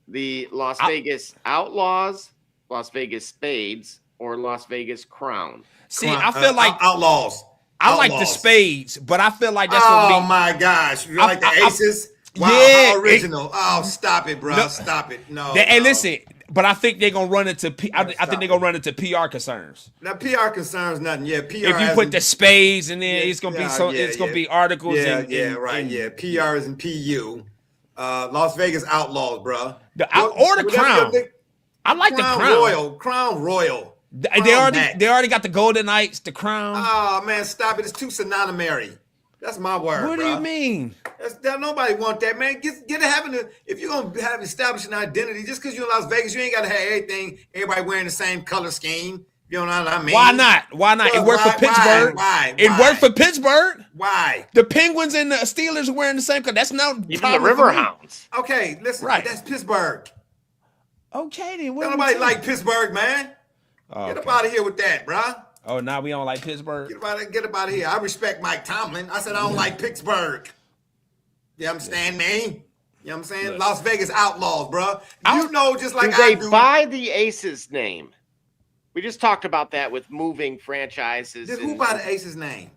The Las Vegas Outlaws, Las Vegas Spades, or Las Vegas Crown. See, I feel like Outlaws. I like the Spades, but I feel like that's oh my gosh, you like the Aces? Wow, yeah, how original. Stop it, bro. Stop it. No. Hey, listen, but I think they're gonna run into I think they're gonna run into PR concerns. Now PR concerns nothing. Yeah, PR. If you put the Spades in there, it's gonna be it's gonna be articles. PR is in PU. Las Vegas Outlaws, bro. The Crown. I like the Crown. Crown Royal. They already got the Golden Knights, the Crown. Oh man, stop it! It's too synonymous. That's my word. What do you mean? Nobody want that, man. If you're gonna have establish an identity, just because you're in Las Vegas, you ain't gotta have everything. Everybody wearing the same color scheme. You know what I mean? Why not? It worked for Pittsburgh. It worked for Pittsburgh. Why? The Penguins and the Steelers are wearing the same color. That's not even the Riverhounds. Okay, listen. Right. That's Pittsburgh. Okay, then. Don't nobody like Pittsburgh, man. Get up out of here with that, bro. Oh, now we don't like Pittsburgh? Get up out of here. I respect Mike Tomlin. I said I don't like Pittsburgh. You understand me? You know what I'm saying? Listen. Las Vegas Outlaws, bro. You know, just like I do. They buy the Aces name? We just talked about that with moving franchises. Who buy the Aces name?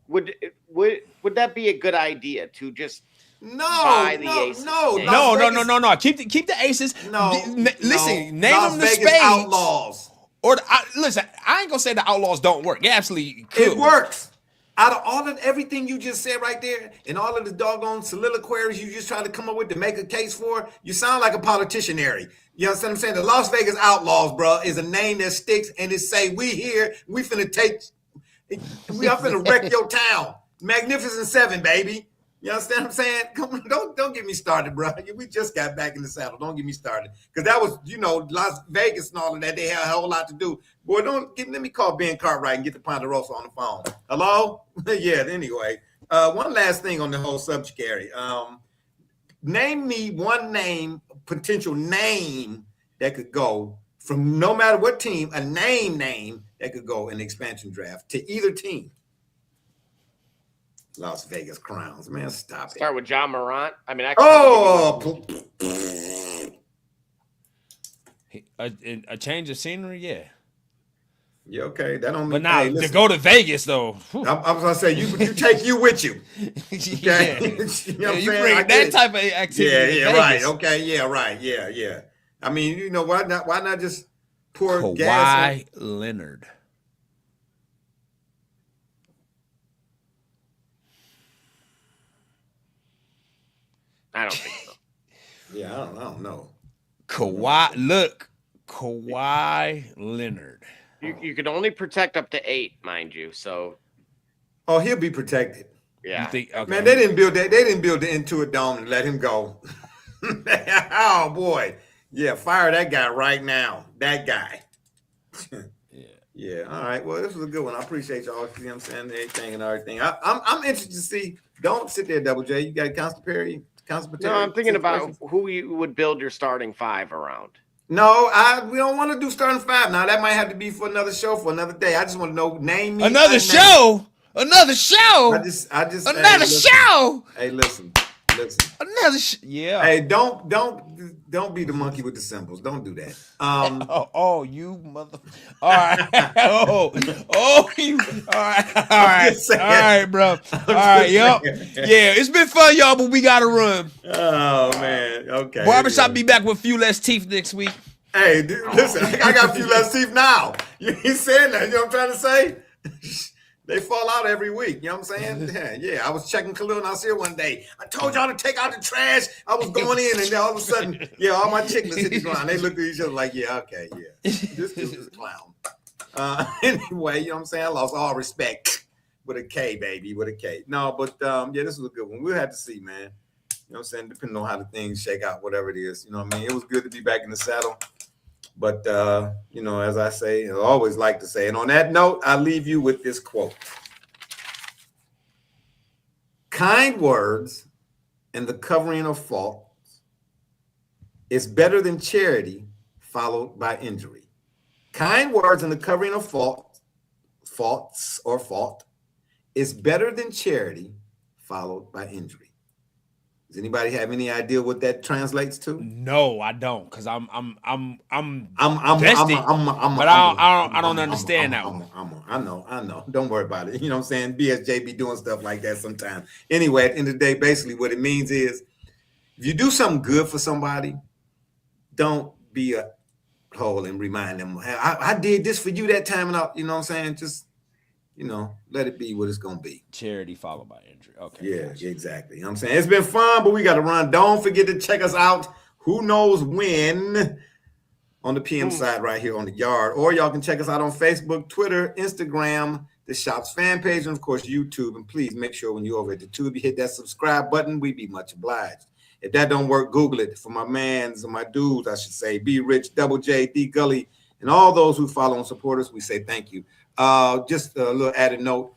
Would that be a good idea to just buy the Aces? No. Keep the Aces. Listen, name them the Spades. Outlaws. Listen, I ain't gonna say the Outlaws don't work. It absolutely could. It works. Out of all of everything you just said right there, and all of the doggone soliloquies you just trying to come up with to make a case for, you sound like a politicianary. You understand what I'm saying? The Las Vegas Outlaws, bro, is a name that sticks, and it say, we here, we finna wreck your town. Magnificent Seven, baby. You understand what I'm saying? Come on, don't get me started, bro. We just got back in the saddle. Don't get me started. Because that was, Las Vegas and all of that. They had a whole lot to do. Boy, let me call Ben Cartwright and get the Ponderosa on the phone. Hello? Yeah, anyway. One last thing on the whole subject, Gary. Name me one potential name that could go from no matter what team, a name that could go in the expansion draft to either team. Las Vegas Crowns, man, stop it. Start with John Morant. I mean, a change of scenery, yeah. Yeah, okay. That don't mean. But now to go to Vegas though, I was gonna say you take you with you. Okay, you bring that type of activity. Yeah, right. Okay, yeah, right. Yeah. I mean, why not just pour gas? Kawhi Leonard. I don't think so. Yeah, I don't know. Kawhi Leonard. You can only protect up to 8, mind you. So. Oh, he'll be protected. Yeah. Okay. Man, they didn't build that. They didn't build the Intuit Dome and let him go. Oh boy. Yeah, fire that guy right now. That guy. Yeah. All right. Well, this was a good one. I appreciate y'all. You know what I'm saying? Everything and everything. I'm interested to see. Don't sit there, Double J. You got Constantary. No, I'm thinking about who you would build your starting 5 around. No, we don't want to do starting 5 now. That might have to be for another show for another day. I just want to know name me another show. Another show. I just another show. Hey, listen. Another yeah. Hey, don't be the monkey with the symbols. Don't do that. You mother. All right. You. All right, bro. All right, yep. Yeah, it's been fun, y'all, but we gotta run. Oh man. Okay. Barbershop be back with a few less teeth next week. Hey, dude, listen, I got a few less teeth now. You ain't saying that. You know what I'm trying to say? They fall out every week. You know what I'm saying? Yeah. I was checking Khalil Nasir one day. I told y'all to take out the trash. I was going in, and then all of a sudden, all my chicklets hit the ground. They looked at each other like, okay. This dude is a clown. Anyway, you know what I'm saying? I lost all respect with a K, baby, with a K. No, but this was a good one. We'll have to see, man. You know what I'm saying? Depending on how the things shake out, whatever it is. You know what I mean? It was good to be back in the saddle. But, as I say, I always like to say, and on that note, I leave you with this quote. Kind words and the covering of fault is better than charity, followed by injury. Kind words and the covering of faults or fault is better than charity, followed by injury. Does anybody have any idea what that translates to? No, I don't, because I don't understand that one. I know. Don't worry about it. You know what I'm saying? BSJ be doing stuff like that sometimes. Anyway, at the end of the day, basically what it means is if you do something good for somebody, don't be a hole and remind them, I did this for you that time, and you know what I'm saying? Just, let it be what it's going to be. Charity followed by injury. Okay. Yeah, exactly. You know what I'm saying? It's been fun, but we got to run. Don't forget to check us out. Who knows when on the PM side right here on the Yard. Or y'all can check us out on Facebook, Twitter, Instagram, the Shop's fan page, and of course, YouTube. And please make sure when you're over at the tube, you hit that subscribe button. We'd be much obliged. If that don't work, Google it. For my mans and my dudes, I should say, B Rich, Double J, D Gully, and all those who follow and support us, we say thank you. Just a little added note.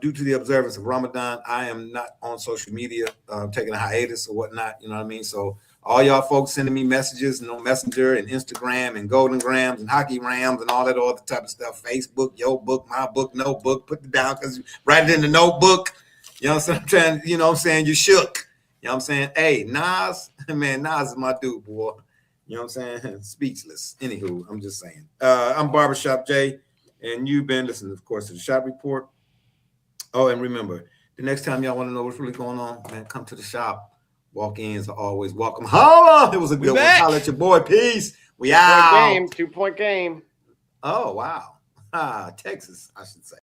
Due to the observance of Ramadan, I am not on social media, taking a hiatus or whatnot. You know what I mean? So all y'all folks sending me messages, Messenger and Instagram and Golden Grams and Hockey Rams and all that other type of stuff. Facebook, your book, my book, notebook. Put it down because write it in the notebook. You know what I'm saying? You know what I'm saying? You shook. You know what I'm saying? Hey, Nas, man, Nas is my dude, boy. You know what I'm saying? Speechless. Anywho, I'm just saying. I'm Barbershop Jay, and you've been listening, of course, to the Shop Report. Oh, and remember, the next time y'all want to know what's really going on, man, come to the shop. Walk-ins are always welcome. Holla! It was a good one. Holla at your boy. Peace. We out. 2-point game. Oh, wow. Texas, I should say.